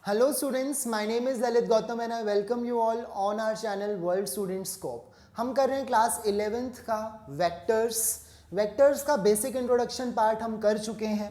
Hello students, my name is Lalit Gautam and I welcome you all on our channel World Student Scope. हम कर रहे हैं class 11th का vectors का basic introduction part हम कर चुके हैं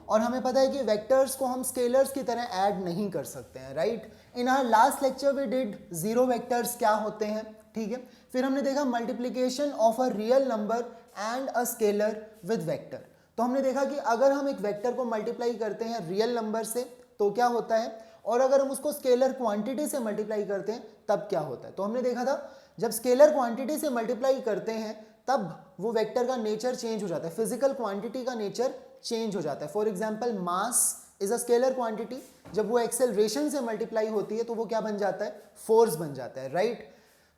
और हमें पता है कि वेक्टर्स को हम स्केलर्स की तरह ऐड नहीं कर सकते हैं, right. In our last lecture we did zero vectors क्या होते हैं, ठीक है। फिर हमने देखा multiplication of a real number and a scalar with vector. तो हमने देखा कि अगर हम एक वेक्टर को मल्टीप्लाई करते हैं रियल नंबर से तो क्या होता है, और अगर हम उसको स्केलर क्वांटिटी से मल्टीप्लाई करते हैं तब क्या होता है। तो हमने देखा था जब स्केलर क्वांटिटी से मल्टीप्लाई करते हैं तब वो वेक्टर का नेचर चेंज हो जाता है, फिजिकल क्वांटिटी का नेचर चेंज हो जाता है। For example mass is a scalar quantity, जब वो एक्सेलरेशन से मल्टीप्लाई होती है तो वो क्या बन जाता है, फोर्स बन जाता है, right.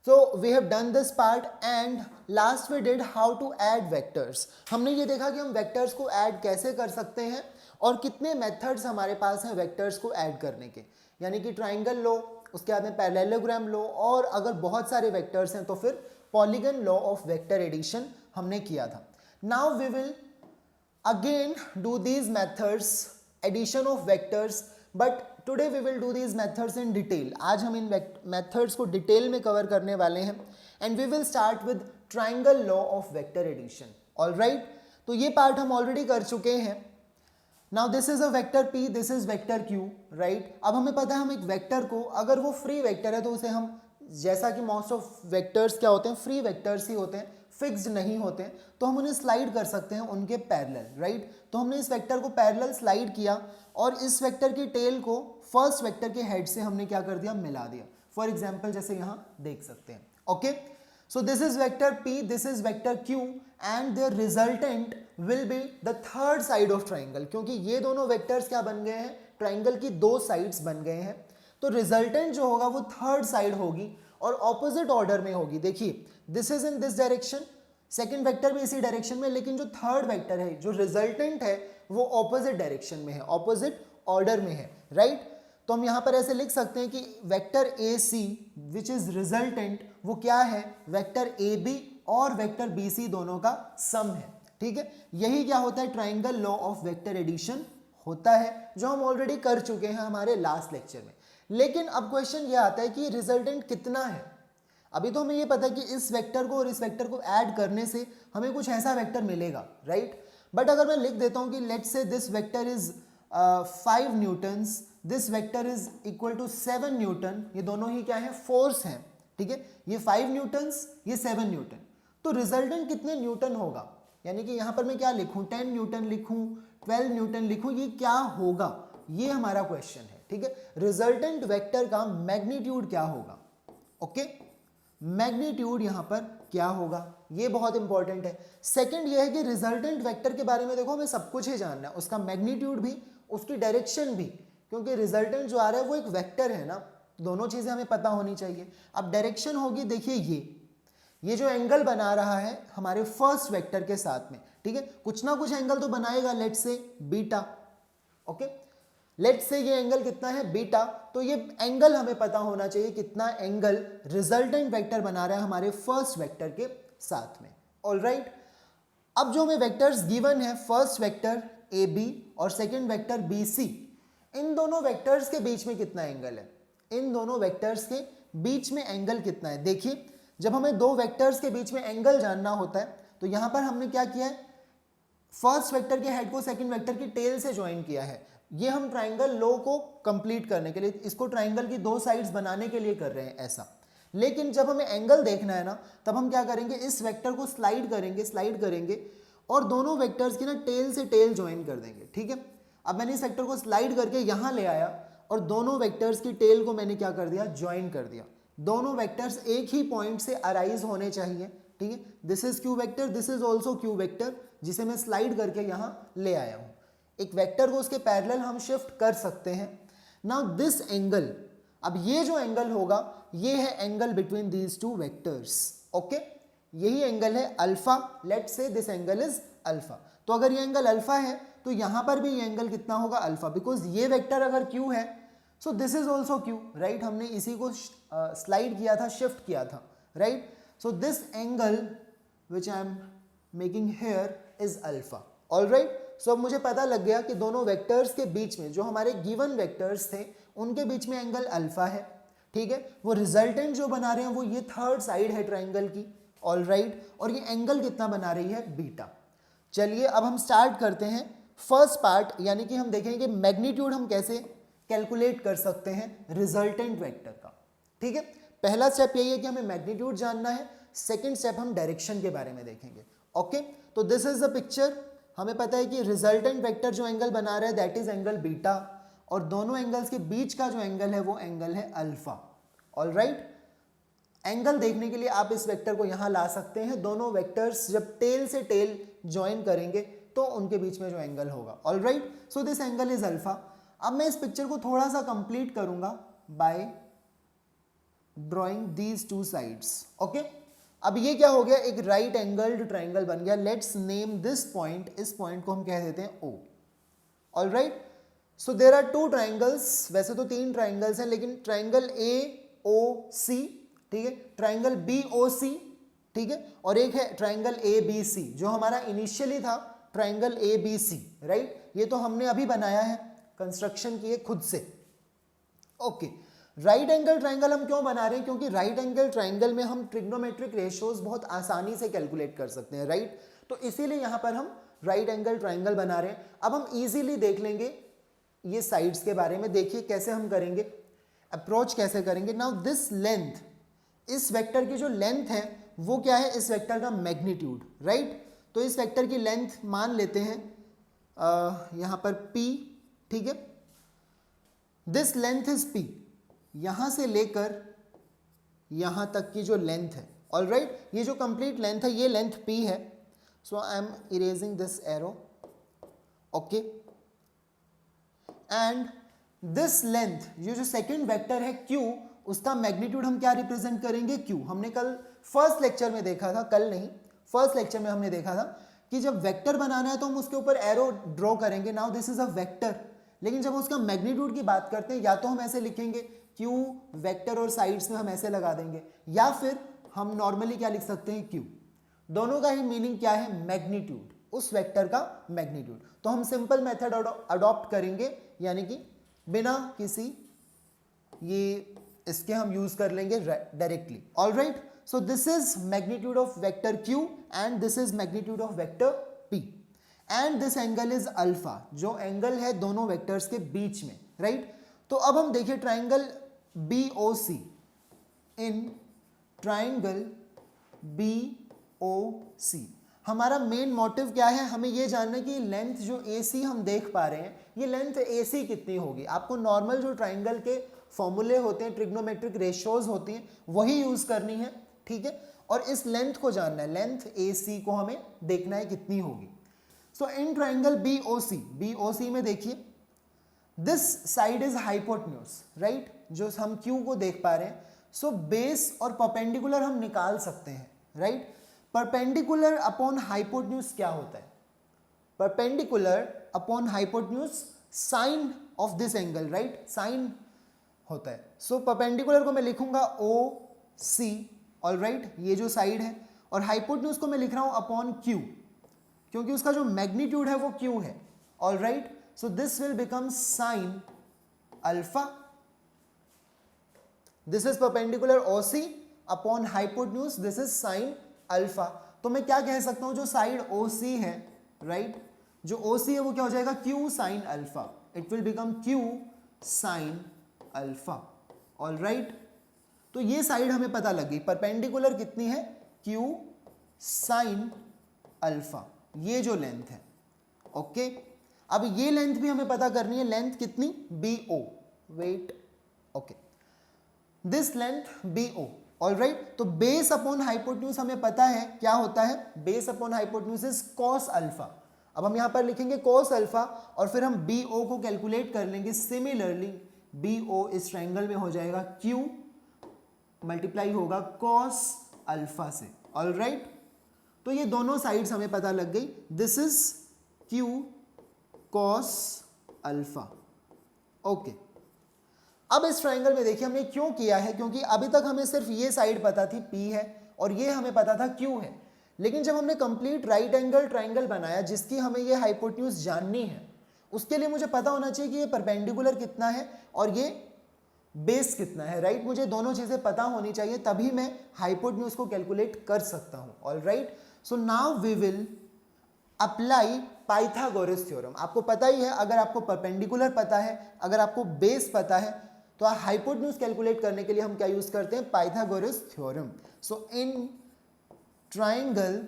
So we have done this part and last we did how to add vectors. हमने ये देखा कि हम वेक्टर्स को ऐड कैसे कर सकते हैं और कितने मेथड्स हमारे पास हैं वेक्टर्स को ऐड करने के, यानी कि ट्राइंगल लो, उसके बाद में पैरेललोग्राम लो, और अगर बहुत सारे वेक्टर्स हैं तो फिर polygon law of vector addition हमने किया था। Now we will again do these methods addition of vectors, but today we will do these methods in detail. आज हम इन मेथड्स को डिटेल में कवर करने वाले हैं and we will start with triangle law of vector addition, alright. तो ये पार्ट हम ऑलरेडी कर चुके हैं। Now this is a vector p, this is vector q, right. अब हमें पता है हम एक वेक्टर को, अगर वो फ्री वेक्टर है तो उसे हम, जैसा कि मोस्ट ऑफ वेक्टर्स क्या होते हैं, फ्री वेक्टर्स ही होते हैं, फिक्स्ड नहीं होते हैं, तो हम उन्हें स्लाइड कर सकते हैं उनके पैरेलल, राइट। तो हमने इस वेक्टर को पैरेलल स्लाइड किया और इस वेक्टर की टेल को फर्स्ट वेक्टर के हेड से हमने क्या कर दिया, मिला दिया। फॉर एग्जाम्पल जैसे यहाँ देख सकते हैं, okay. So this is vector p, this is vector q and their resultant will be the third side of triangle, क्योंकि ये दोनों वेक्टर्स क्या बन गए हैं, ट्राइंगल की दो साइड्स बन गए हैं। तो रिजल्टेंट जो होगा वो थर्ड साइड होगी और ऑपोजिट ऑर्डर में होगी। देखिए this is in this direction, second vector भी इसी डायरेक्शन में, लेकिन जो थर्ड वेक्टर है, जो रिजल्टेंट है, वो ऑपोजिट डायरेक्शन में है, ऑपोजिट ऑर्डर में है, राइट। तो हम यहाँ पर ऐसे लिख सकते हैं कि vector A C which is resultant वो क्या है, वेक्टर ए बी और वेक्टर बी सी दोनों का सम है, ठीक है। यही क्या होता है, triangle law of vector addition होता है, जो हम ऑलरेडी कर चुके हैं हमारे लास्ट लेक्चर में। लेकिन अब क्वेश्चन ये आता है कि रिजल्टेंट कितना है। अभी तो हमें ये पता है कि इस वेक्टर को और इस वेक्टर को ऐड करने से हमें कुछ ऐसा वेक्टर मिलेगा, राइट। बट अगर मैं लिख देता हूँ कि let's say this vector is 5 newtons, this vector is equal to 7 newton, ये दोनों ही क्या है, फोर्स हैं, ठीक है। ये 5 न्यूटन्स, ये 7 न्यूटन, तो रिजल्टेंट कितने न्यूटन होगा, यानी कि यहाँ पर मैं क्या लिखूँ, 10 न्यूटन लिखूँ, 12 न्यूटन लिखूँ, ये क्या होगा, ये हमारा क्वेश्चन है, ठीक है। रिजल्टेंट वेक्टर का मैग्नीट्यूड क्या होगा, ओके। मैग्नीट्यूड यहाँ पर क्या होगा, ये बहुत इंपॉर्टेंट है। सेकंड ये है कि रिजल्टेंट वेक्टर के बारे में देखो हमें सब कुछ ही जानना है, उसका मैग्नीट्यूड भी, उसकी डायरेक्शन भी, क्योंकि रिजल्टेंट जो आ रहा है वो एक वेक्टर है ना, दोनों चीजें हमें पता होनी चाहिए। अब डायरेक्शन होगी, देखिए ये जो एंगल बना रहा है हमारे फर्स्ट वेक्टर के साथ में, ठीक है, कुछ ना कुछ एंगल तो बनाएगा, let's say beta, okay. Let's say ये एंगल कितना है, बीटा, तो ये एंगल हमें पता होना चाहिए कितना एंगल रिजल्टेंट वेक्टर बना रहा है हमारे फर्स्ट वेक्टर के साथ में, ऑलराइट। अब जो हमें वेक्टर्स गिवन है, फर्स्ट वेक्टर ए बी और सेकंड वेक्टर बी सी, इन दोनों वेक्टर्स के बीच में कितना एंगल है, इन दोनों वेक्टर्स के बीच में एंगल कितना है। देखिए जब हमें दो वेक्टर्स के बीच में एंगल जानना होता है तो यहां पर हमने क्या किया है, फर्स्ट वेक्टर के हेड को सेकंड वेक्टर की टेल से ज्वाइन किया है। ये हम ट्राइंगल लॉ को कंप्लीट करने के लिए, इसको ट्राइंगल की दो साइड्स बनाने के लिए कर रहे हैं ऐसा। लेकिन जब हमें एंगल देखना है ना, तब हम क्या करेंगे, इस वेक्टर को स्लाइड करेंगे और दोनों वेक्टर्स की ना टेल से टेल ज्वाइन कर देंगे, ठीक है। अब मैंने इस वेक्टर को स्लाइड करके यहाँ ले आया और दोनों वेक्टर्स की टेल को मैंने क्या कर दिया, ज्वाइन कर दिया। दोनों वेक्टर्स एक ही पॉइंट से अराइज होने चाहिए, ठीक है। This is Q vector, this is also Q vector, जिसे मैं स्लाइड करके यहाँ ले आया हूँ। एक वेक्टर को उसके पैरेलल हम शिफ्ट कर सकते हैं। नाउ दिस एंगल, अब ये जो एंगल होगा ये है angle between these two vectors, okay. यही एंगल है alpha, let's say this angle is alpha. तो अगर ये एंगल अल्फा है तो यहां पर भी ये एंगल कितना होगा, अल्फा, बिकॉज ये वेक्टर अगर क्यू है so this is also Q, right. हमने इसी को स्लाइड किया था, शिफ्ट किया था, right. So this angle which I am making here is alpha, alright. So अब मुझे पता लग गया कि दोनों वेक्टर्स के बीच में जो हमारे गिवन वेक्टर्स थे उनके बीच में एंगल अल्फा है, ठीक है। वो रिजल्टेंट जो बना रहे हैं वो ये थर्ड साइड है ट्राइंगल की, ऑल राइट। और ये एंगल कितना बना रही है, बीटा। चलिए अब हम स्टार्ट करते हैं फर्स्ट पार्ट, यानी कि हम देखेंगे मैग्नीट्यूड हम कैसे कैलकुलेट कर सकते हैं रिजल्टेंट वेक्टर का, ठीक है। पहला स्टेप यही है कि हमें मैग्नीट्यूड जानना है, सेकंड स्टेप हम डायरेक्शन के बारे में देखेंगे, ओके। तो दिस इज द पिक्चर। हमें पता है कि रिजल्टेंट वेक्टर जो एंगल बना रहा है दैट इज एंगल बीटा, और दोनों एंगल्स के बीच का जो एंगल है वो एंगल है अल्फा, ऑल राइट। एंगल देखने के लिए आप इस वेक्टर को यहां ला सकते हैं। दोनों वेक्टर्स जब टेल से टेल ज्वाइन करेंगे तो उनके बीच में जो एंगल होगा, all right. So this angle is alpha. अब मैं इस पिक्चर को थोड़ा सा कंप्लीट करूंगा bye drawing these two sides, okay. अब ये क्या हो गया, एक राइट एंगल्ड ट्राइंगल बन गया। लेट्स नेम दिस पॉइंट, इस पॉइंट को हम कह देते हैं O, all right. So there are two triangles, वैसे तो 3 ट्राइंगल्स हैं, लेकिन ट्राइंगल AOC, ठीक है, ट्राइंगल BOC, ठीक है, और एक है ट्राइंगल ABC जो हमारा इनिशियली था ट्राइंगल ABC, राइट। ये तो हमने अभी बनाया है, कंस्ट्रक्शन की है खुद से, ओके। राइट एंगल ट्राइंगल हम क्यों बना रहे हैं, क्योंकि राइट एंगल ट्राइंगल में हम ट्रिग्नोमेट्रिक रेशियोज बहुत आसानी से कैलकुलेट कर सकते हैं, राइट। तो इसीलिए यहां पर हम राइट एंगल ट्राइंगल बना रहे हैं। अब हम इजीली देख लेंगे ये साइड्स के बारे में। देखिए कैसे हम करेंगे, अप्रोच कैसे करेंगे। नाउ दिस लेंथ, इस वेक्टर की जो लेंथ है वो क्या है, इस वेक्टर का मैग्नीट्यूड, राइट। तो इस वेक्टर की लेंथ मान लेते हैं यहां पर P, ठीक है। दिस लेंथ इज P, यहां से लेकर यहां तक की जो लेंथ है, ऑल राइट। ये जो कंप्लीट लेंथ है ये लेंथ P है। So I am erasing this arrow, okay. And this length, ये जो सेकंड वेक्टर है Q, उसका मैग्नीट्यूड हम क्या रिप्रेजेंट करेंगे, Q। हमने कल फर्स्ट लेक्चर में देखा था, कल नहीं फर्स्ट लेक्चर में हमने देखा था कि जब वेक्टर बनाना है तो हम उसके ऊपर एरो ड्रॉ करेंगे। Now this is a vector, लेकिन जब उसका मैग्नीट्यूड की बात करते हैं या तो हम ऐसे लिखेंगे Q वेक्टर और साइड्स में हम ऐसे लगा देंगे, या फिर हम नॉर्मली क्या लिख सकते हैं, Q। दोनों का ही मीनिंग क्या है, मैग्नीट्यूड, उस वेक्टर का मैग्नीट्यूड। तो हम सिंपल मेथड अडॉप्ट करेंगे, यानी कि बिना किसी ये इसके हम यूज कर लेंगे directly, all right. So this is magnitude of vector Q and this is magnitude of vector P and this angle is alpha, जो एंगल है दोनों वेक्टर्स के बीच में, राइट। तो अब हम देखिए triangle BOC, in triangle BOC हमारा मेन मोटिव क्या है, हमें ये जानना है कि लेंथ जो AC हम देख पा रहे हैं ये लेंथ AC कितनी होगी। आपको नॉर्मल जो ट्राइंगल के फॉर्मूले होते हैं, ट्रिग्नोमेट्रिक रेशियोज होती हैं, वही यूज करनी है, ठीक है। और इस लेंथ को जानना है, लेंथ AC को हमें देखना है कितनी होगी। सो इन ट्राइंगल BOC में देखिए this side is hypotenuse, right, जो हम Q को देख पा रहे हैं। सो बेस और परपेंडिकुलर हम निकाल सकते हैं, राइट। परपेंडिकुलर अपॉन हाइपोटेन्यूज क्या होता है, perpendicular upon hypotenuse sine of this angle, right, sine होता है। सो परपेंडिकुलर को मैं लिखूंगा OC, ऑल राइट, ये जो साइड है, और हाइपोटेन्यूज को मैं लिख रहा हूं अपॉन Q, क्योंकि उसका जो मैग्नीट्यूड है वो Q है, all right. So this will become sine alpha. This is perpendicular OC upon hypotenuse, this is sine alpha. तो मैं क्या कह सकता हूं, जो साइड OC है, राइट, जो OC है वो क्या हो जाएगा, Q sine alpha. It will become Q sine alpha, all right. तो ये साइड हमें पता लग गई, परपेंडिकुलर कितनी है, Q साइन अल्फा, ये जो लेंथ है, ओके। अब ये लेंथ भी हमें पता करनी है, लेंथ कितनी, BO, wait, okay, this length BO, all right. तो बेस अपॉन हाइपोटेन्यूज हमें पता है क्या होता है, base upon hypotenuse is cos alpha. अब हम यहां पर लिखेंगे कॉस अल्फा और फिर हम BO को कैलकुलेट कर लेंगे। सिमिलरली BO इस ट्रायंगल में हो जाएगा Q मल्टीप्लाई होगा कॉस अल्फा से, ऑल राइट। तो ये दोनों साइड्स हमें पता लग गई, this is Q cos alpha, okay. अब इस ट्रायंगल में देखिए हमने क्यों किया है, क्योंकि अभी तक हमें सिर्फ ये साइड पता थी P है और ये हमें पता था Q है, लेकिन जब हमने कंप्लीट राइट एंगल ट्राइंगल बनाया जिसकी हमें ये हाइपोटेन्यूज जाननी है, उसके लिए मुझे पता होना चाहिए कि ये परपेंडिकुलर कितना है और ये बेस कितना है, राइट। मुझे दोनों चीजें पता होनी चाहिए, तभी मैं हाइपोटेन्यूज को कैलकुलेट कर सकता हूं। Alright, so now we will apply Pythagoras theorem. आपको पता ही है, अगर आपको परपेंडिकुलर पता है, अगर आपको बेस पता है, तो हाइपोटेन्यूज कैलकुलेट करने के लिए हम क्या यूज करते हैं, Pythagoras theorem. So in triangle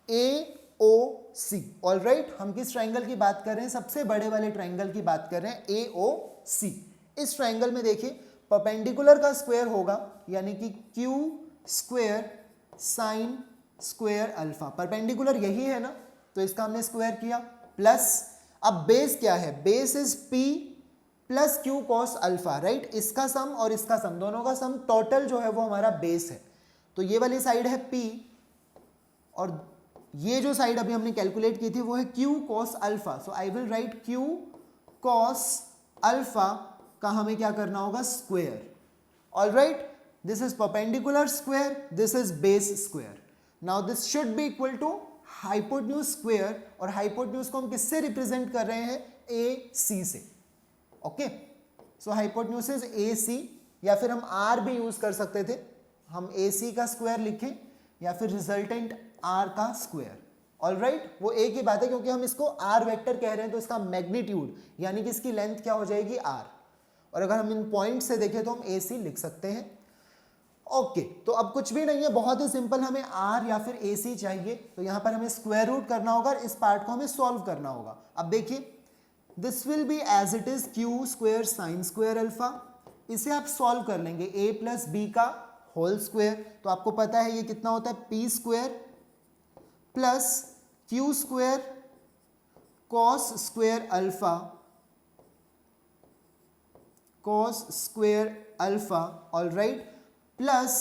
AOC, alright, हम किस ट्राइंगल की बात कर रहे हैं, सबसे बड़े वाले ट्राइंगल की बात कर रहे हैं, AOC। इस ट्राइंगल में देखिए परपेंडिकुलर का स्क्वायर होगा यानी कि Q square sine square alpha. Perpendicular यही है ना, तो इसका हमने स्क्वायर किया, प्लस अब बेस क्या है, base is P plus Q cos alpha, right. इसका सम और इसका सम, दोनों का सम टोटल जो है वो हमारा बेस है। तो ये वाली साइड है P और ये जो साइड अभी हमने कैलकुलेट की थी वो है Q cos alpha. So I will write Q cos alpha का हमें क्या करना होगा, square. Alright, this is perpendicular square, this is base square. Now this should be equal to hypotenuse square, और हाइपोटेन्यूज को हम किससे रिप्रेजेंट कर रहे हैं, AC से। Okay, so hypotenuse is AC, या फिर हम R भी यूज कर सकते थे, हम AC का स्क्वायर लिखें या फिर रिजल्टेंट R का स्क्वायर। ऑलराइट, वो एक ही बात है, क्योंकि हम इसको R वेक्टर कह रहे हैं तो इसका मैग्नीट्यूड यानी कि इसकी लेंथ क्या हो जाएगी, R। और अगर हम इन पॉइंट से देखें तो हम AC लिख सकते हैं। ओके, तो अब कुछ भी नहीं है, बहुत ही सिंपल, हमें R या फिर AC चाहिए, तो यहां पर हमें स्क्वायर रूट करना होगा और इस पार्ट को हमें सॉल्व करना होगा। अब देखिए, this will be as it is Q square sine square alpha. इसे आप सॉल्व कर लेंगे A प्लस बी का होल स्क्वायर, तो आपको पता है ये कितना होता है, P square plus Q square cos square alpha, cos square alpha. Alright, plus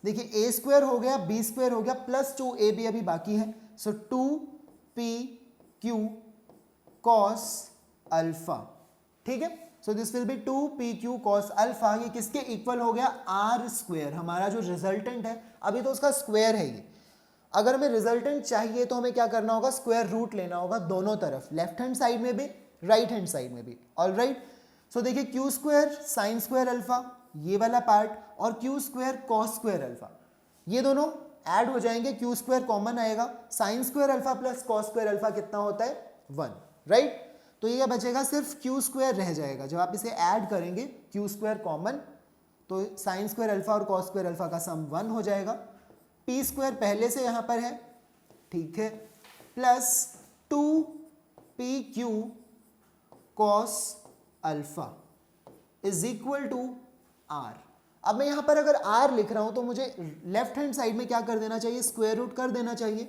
देखिए A स्क्वायर हो गया, B स्क्वायर हो गया, प्लस 2AB अभी बाकी है, सो 2PQ कॉस अल्फा। ठीक है, so this will B 2PQ cos alpha. ये किसके इक्वल हो गया, R स्क्वायर। हमारा जो रिजल्टेंट है अभी तो उसका स्क्वायर है ये। अगर हमें रिजल्टेंट चाहिए तो हमें क्या करना होगा, स्क्वायर रूट लेना होगा दोनों तरफ, लेफ्ट हैंड साइड में भी राइट हैंड साइड में भी। ऑलराइट, सो देखिए Q square sine square alpha ये वाला पार्ट और Q square cos square alpha, ये दोनों ऐड हो जाएंगे, Q स्क्वायर कॉमन आएगा, sign square alpha plus cos square alpha कितना होता है, 1, राइट। तो ये बचेगा सिर्फ Q स्क्वायर रह जाएगा, जब आप इसे ऐड करेंगे Q स्क्वायर कॉमन, तो साइन स्क्वायर अल्फा और कॉस स्क्वायर अल्फा का सम 1 हो जाएगा। P स्क्वायर पहले से यहां पर है, ठीक है, plus 2PQ cos alpha is equal to R। अब मैं यहां पर अगर R लिख रहा हूं तो मुझे लेफ्ट हैंड साइड में क्या कर देना चाहिए, स्क्वायर रूट कर देना चाहिए,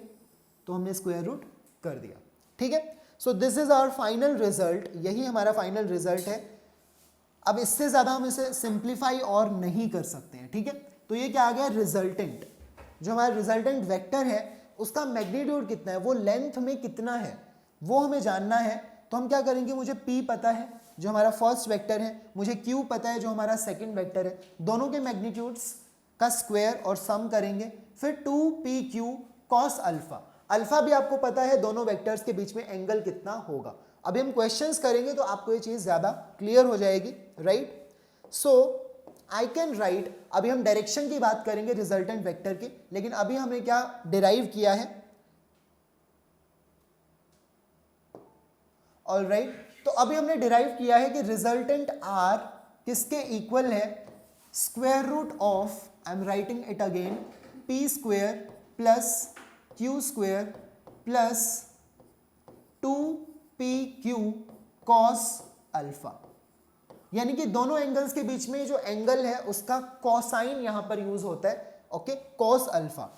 तो हमने स्क्वायर रूट कर दिया। ठीक है, so this is our final result, यही हमारा फाइनल रिजल्ट है। अब इससे ज्यादा हम इसे सिंप्लीफाई और नहीं कर सकते हैं। ठीक है, तो ये क्या आ गया, रिजल्टेंट। जो हमारा रिजल्टेंट वेक्टर है उसका मैग्नीट्यूड कितना है, वो लेंथ में कितना है, वो हमें जानना है। तो हम क्या करेंगे, मुझे P पता है जो हमारा फर्स्ट वेक्टर है, मुझे Q पता है जो हमारा सेकंड वेक्टर है, दोनों के मैग्नीट्यूड्स का स्क्वायर और सम करेंगे, फिर 2PQ कॉस अल्फा। अल्फा भी आपको पता है, दोनों वेक्टर्स के बीच में एंगल कितना होगा। अभी हम क्वेश्चंस करेंगे तो आपको ये चीज ज्यादा क्लियर हो जाएगी, right. So I can right, अभी हम डायरेक्शन की बात करेंगे रिजल्टेंट वेक्टर की, लेकिन अभी हमने क्या डिराइव किया है, ऑलराइट। तो अभी हमने डिराइव किया है कि रिजल्टेंट R किसके इक्वल है, square root of, I am writing it again, P square plus Q square plus 2PQ cos alpha. यानी कि दोनों एंगल्स के बीच में जो एंगल है उसका कॉसाइन यहां पर यूज होता है, okay, cos alpha.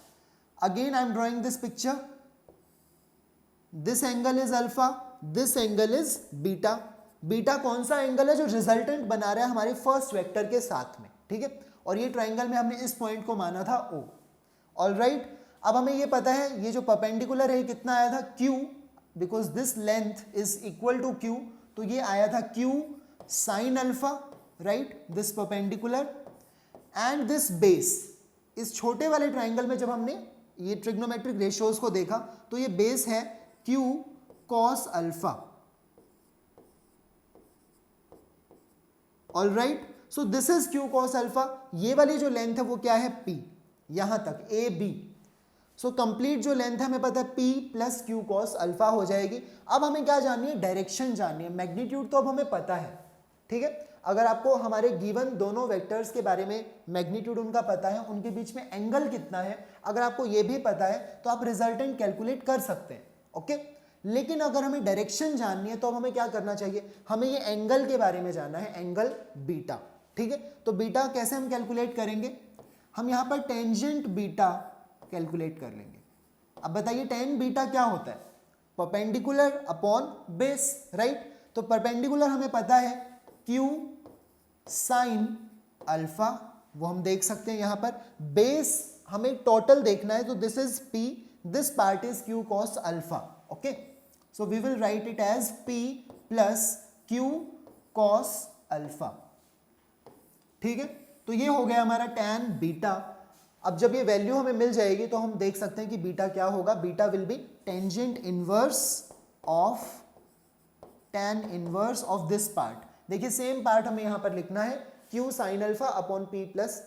Again I am drawing this picture, this angle is alpha, this angle is beta. Beta कौन सा एंगल है, जो रिजल्टेंट बना रहा है हमारे फर्स्ट वेक्टर के साथ में, ठीक है। और ये ट्राइंगल में हमने इस पॉइंट को माना था O। ऑलराइट, अब हमें ये पता है ये जो परपेंडिकुलर है कितना आया था, Q, because this length is equal to Q, तो ये आया था Q sine alpha, right, this perpendicular and this base. इस छोटे वाले ट्राइंगल में जब हमने ये ट्रिग्नोमेट्रिक रेशियोज को देखा तो ये बेस है Q cos alpha. All right, so this is Q cos alpha. ये वाली जो लेंथ है वो क्या है P, यहां तक ए बी। सो कंप्लीट जो लेंथ है हमें पता है P plus Q cos alpha हो जाएगी। अब हमें क्या जाननी है, डायरेक्शन जाननी है। मैग्नीट्यूड तो अब हमें पता है, ठीक है। अगर आपको हमारे गिवन दोनों वेक्टर्स के बारे में मैग्नीट्यूड उनका पता है, उनके बीच में एंगल कितना है, अगर आपको ये भी पता है तो आप रिजल्टेंट कैलकुलेट कर सकते हैं, ओके। लेकिन अगर हमें डायरेक्शन जाननी है तो अब हमें क्या करना चाहिए, हमें ये एंगल के बारे में जानना है, एंगल बीटा, ठीक है। तो बीटा कैसे हम कैलकुलेट करेंगे, हम यहाँ पर टेंजेंट बीटा कैलकुलेट कर लेंगे। अब बताइए टेन बीटा क्या होता है, परपेंडिकुलर अपॉन बेस, राइट। तो परपेंडिकुलर हमें पता है Q साइन अल्फा, वो हम देख सकते हैं यहाँ पर। बेस हमें टोटल देखना है तो this is P, this part is Q cos alpha, okay. So we will write it as P plus Q cos alpha, ठीक है। तो ये हो गया हमारा tan बीटा। अब जब ये वैल्यू हमें मिल जाएगी तो हम देख सकते हैं कि बीटा क्या होगा, beta will B tangent inverse of tan inverse of this part. देखिए सेम पार्ट हमें यहां पर लिखना है Q sine alpha upon P plus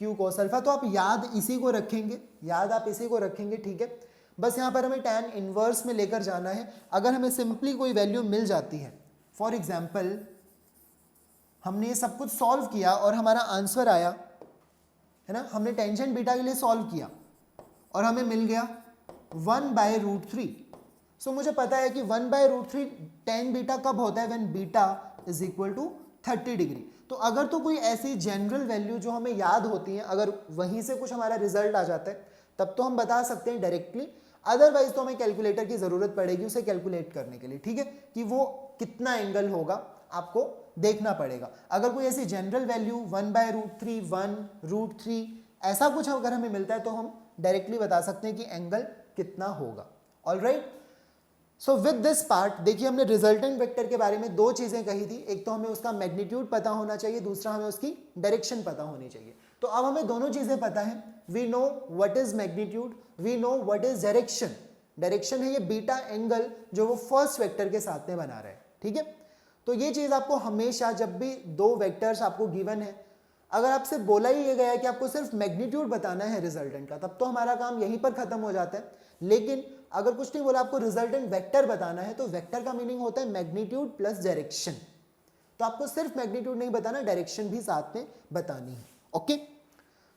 Q cos alpha. तो आप याद इसी को रखेंगे, याद आप इसी को रखेंगे, ठीक है। बस यहां पर हमें tan इनवर्स में लेकर जाना है। अगर हमें सिंपली कोई वैल्यू मिल जाती है, फॉर एग्जाम्पल हमने ये सब कुछ सॉल्व किया और हमारा आंसर आया, है ना, हमने टेंजेंट बीटा के लिए सॉल्व किया और हमें मिल गया 1/√3। सो मुझे पता है कि 1/√3 tan बीटा कब होता है, when beta is equal to 30 degree. तो अगर तो कोई ऐसी जनरल वैल्यू जो हमें याद होती है, अगर वहीं से कुछ हमारा रिजल्ट आ जाता है तब तो हम बता सकते हैं डायरेक्टली, अदरवाइज तो हमें कैलकुलेटर की जरूरत पड़ेगी उसे कैलकुलेट करने के लिए, ठीक है, कि वो कितना एंगल होगा आपको देखना पड़ेगा। अगर कोई ऐसी जनरल वैल्यू 1/√3, 1√3 ऐसा कुछ अगर हमें मिलता है तो हम डायरेक्टली बता सकते हैं कि एंगल कितना होगा। Alright, so with this part देखिए हमने रिजल्टेंट वेक्टर के बारे में दो चीजें कही थी, एक तो हमें उसका मैग्नीट्यूड पता होना चाहिए, दूसरा हमें उसकी डायरेक्शन पता होनी चाहिए। तो अब हमें दोनों चीजें पता है, we know what is magnitude, we know what is direction. Direction है ये बीटा एंगल जो वो फर्स्ट वेक्टर के साथ में बना रहा है, ठीक है। तो ये चीज आपको हमेशा, जब भी दो वेक्टर्स आपको गिवन है, अगर आपसे बोला ही ये गया है कि आपको सिर्फ मैग्नीट्यूड बताना है रिजल्टेंट का, तब तो हमारा काम यहीं पर खत्म हो जाता है। लेकिन अगर कुछ नहीं बोला, आपको रिजल्टेंट वेक्टर बताना है, तो वेक्टर का मीनिंग होता है मैग्नीट्यूड प्लस डायरेक्शन। तो आपको सिर्फ मैग्नीट्यूड नहीं बताना, डायरेक्शन भी साथ में बतानी है, okay.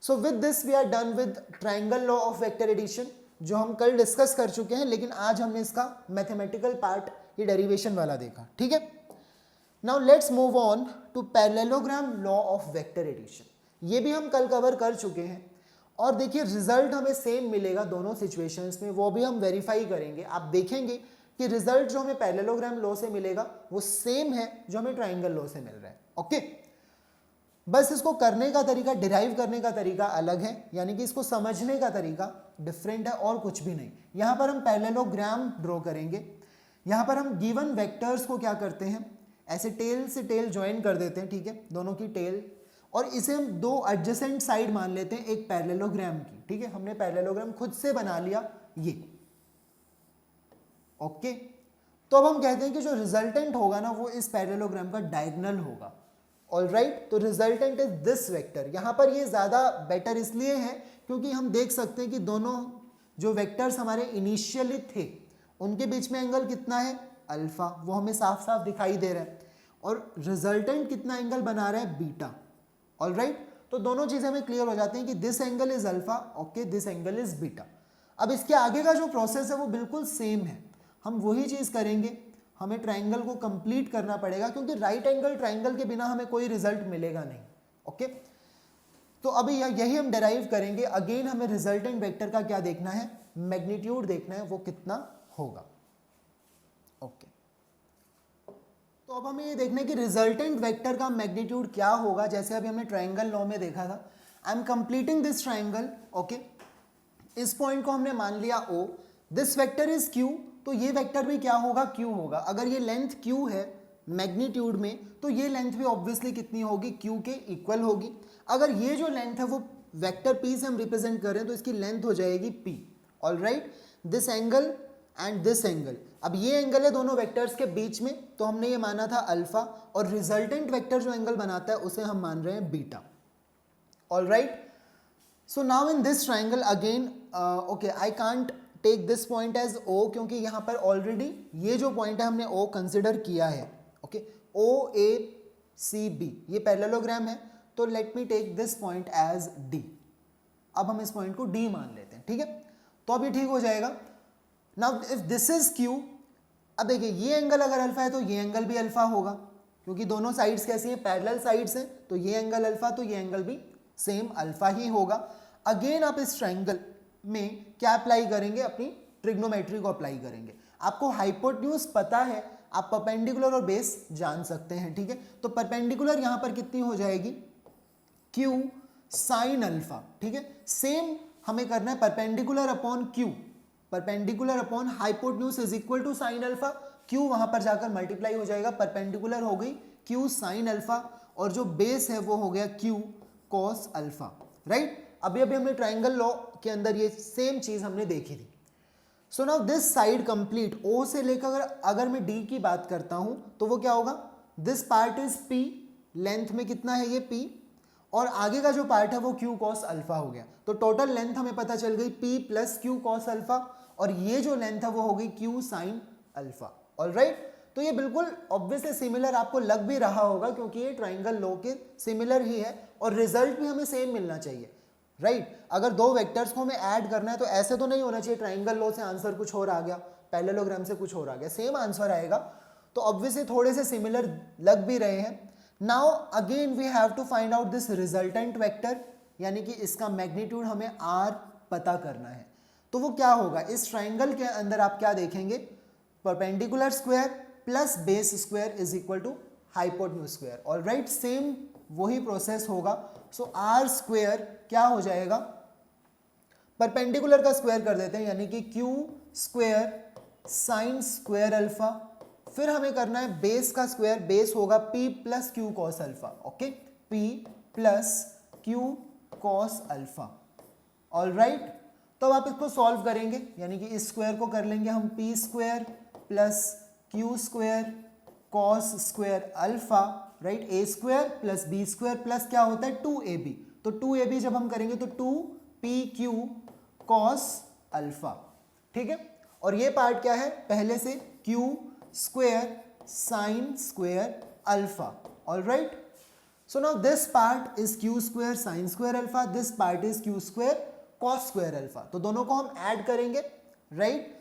So with this we are done with triangle law of vector addition, जो हम कल डिस्कस कर चुके हैं, लेकिन आज हमने इसका मैथमेटिकल पार्ट, ये डेरिवेशन वाला देखा, ठीक है। Now let's move on to parallelogram law of vector addition. ये भी हम कल कवर कर चुके हैं और देखिए रिजल्ट हमें सेम मिलेगा दोनों सिचुएशंस में, वो भी हम वेरीफाई करेंगे। आप देखेंगे कि रिजल्ट जो हमें पैरेललोग्राम लॉ से मिलेगा वो सेम है जो हमें ट्राइंगल लॉ से मिल रहा है, ओके। बस इसको करने का तरीका, डिराइव करने का तरीका अलग है, यानी कि इसको समझने का तरीका डिफरेंट है और कुछ भी नहीं। यहाँ पर हम पैरेललोग्राम ड्रॉ करेंगे, यहाँ पर हम गिवन वेक्टर्स को क्या करते हैं, ऐसे टेल से टेल ज्वाइन कर देते हैं, ठीक है, दोनों की टेल, और इसे हम दो एडजेसेंट साइड मान लेते हैं एक पैरेललोग्राम की, ठीक है। हमने पैरेललोग्राम खुद से बना लिया ये, ओके। तो अब हम कहते हैं कि जो रिजल्टेंट होगा ना वो इस पैरेललोग्राम का डायगोनल होगा, ऑलराइट। तो रिजल्टेंट इज दिस वेक्टर। यहाँ पर ये ज्यादा बेटर इसलिए है क्योंकि हम देख सकते हैं कि दोनों जो वेक्टर्स हमारे इनिशियली थे उनके बीच में एंगल कितना है, अल्फा, वो हमें साफ साफ दिखाई दे रहा है, और रिजल्टेंट कितना एंगल बना रहा है, बीटा, ऑलराइट। तो दोनों चीजें हमें क्लियर हो जाती हैं कि this angle is alpha, okay, this angle is beta. अब इसके आगे का जो प्रोसेस है वो बिल्कुल सेम है, हम वही चीज करेंगे, हमें ट्राइंगल को कंप्लीट करना पड़ेगा क्योंकि राइट एंगल ट्राइंगल के बिना हमें कोई रिजल्ट मिलेगा नहीं, ओके। तो अभी यही हम डेराइव करेंगे। अगेन हमें रिजल्टेंट वेक्टर का क्या देखना है, मैग्नीट्यूड देखना है, वो कितना होगा, ओके। तो अब हमें ये देखना है कि रिजल्टेंट वेक्टर का मैग्नीट्यूड क्या होगा। जैसे अभी हमने ट्राइंगल लॉ में देखा था, I am completing this triangle, okay. इस पॉइंट को हमने मान लिया O, this vector is Q, तो ये वेक्टर भी क्या होगा, Q होगा। अगर ये लेंथ Q है मैग्नीट्यूड में, तो ये लेंथ भी ऑब्वियसली कितनी होगी, Q के इक्वल होगी। अगर ये जो लेंथ है वो वेक्टर P से हम रिप्रेजेंट कर रहे हैं तो इसकी लेंथ हो जाएगी P, all right, this angle and this angle, अब ये एंगल है दोनों वेक्टर्स के बीच में, तो हमने ये माना था अल्फा, और रिजल्टेंट वेक्टर जो एंगल बनाता है उसे हम मान रहे हैं beta, all right. So now in this triangle again, okay, I can't take this point as O, क्योंकि यहाँ पर ऑलरेडी ये जो पॉइंट है हमने O कंसिडर किया है. ओके, OACB ये पैरेललोग्राम है, तो let me take this point as D. अब हम इस पॉइंट को D मान लेते हैं, ठीक है, तो अब ये ठीक हो जाएगा. Now if this is Q, अब देखिए ये एंगल अगर अल्फा है तो ये एंगल भी अल्फा होगा, क्योंकि दोनों साइड्स कैसी हैं, पैरेलल साइड्स हैं, तो ये एंगल अल्फा, तो ये एंगल भी सेम अल्फा ही होगा. अगेन आप इस ट्राइंगल में क्या अप्लाई करेंगे, अपनी ट्रिग्नोमेट्री को अप्लाई करेंगे. आपको हाइपोटेन्यूज पता है, आप परपेंडिकुलर और बेस जान सकते हैं, ठीक है. तो परपेंडिकुलर यहां पर कितनी हो जाएगी, Q साइन अल्फा, ठीक है. सेम हमें करना है perpendicular upon Q, perpendicular upon hypotenuse is equal to sine alpha. Q वहां पर जाकर मल्टीप्लाई हो जाएगा, परपेंडिकुलर हो गई Q साइन अल्फा, और जो बेस है वो हो गया Q कॉस अल्फा, राइट. अभी हमने ट्राइंगल लॉ के अंदर ये सेम चीज हमने देखी थी. So now this side complete, O से लेकर अगर मैं D की बात करता हूं तो वो क्या होगा, this part is P, length में कितना है ये P, और आगे का जो पार्ट है वो Q कॉस अल्फा हो गया. तो टोटल लेंथ हमें पता चल गई P plus Q cos alpha, और ये जो लेंथ है वो हो गई Q sine alpha, all right. तो ये बिल्कुल ऑब्वियसली सिमिलर आपको लग भी रहा होगा, क्योंकि ये ट्राइंगल लॉ के सिमिलर ही है, और रिजल्ट भी हमें सेम मिलना चाहिए, राइट. अगर दो वेक्टर्स को हमें ऐड करना है तो ऐसे तो नहीं होना चाहिए ट्राइंगल लॉ से आंसर कुछ और आ गया, पैरेललोग्राम से कुछ और आ गया, सेम आंसर आएगा. तो ऑब्वियसली थोड़े से सिमिलर लग भी रहे हैं. Now again we have to find out this resultant vector, यानी कि इसका मैग्नीट्यूड हमें R पता करना है. तो वो क्या होगा, इस ट्राइंगल के अंदर आप क्या देखेंगे, perpendicular square plus base square is equal to hypotenuse square, all right. Same वही प्रोसेस होगा. सो R स्क्वायर क्या हो जाएगा, परपेंडिकुलर का स्क्वायर कर देते हैं, यानी कि Q square sine square alpha, फिर हमें करना है बेस का स्क्वायर, बेस होगा P plus Q cos alpha, okay, P plus Q cos alpha, all right. तो अब आप इसको सॉल्व करेंगे, यानी कि इस स्क्वायर को कर लेंगे हम P square plus Q square cos square alpha, right. A square plus B square plus क्या होता है 2AB, तो 2AB जब हम करेंगे तो 2PQ कॉस अल्फा, ठीक है. और ये पार्ट क्या है, पहले से Q square sine square alpha, all right. So now this part is Q square sine square alpha, this part is Q square cos square alpha. तो दोनों को हम ऐड करेंगे, राइट.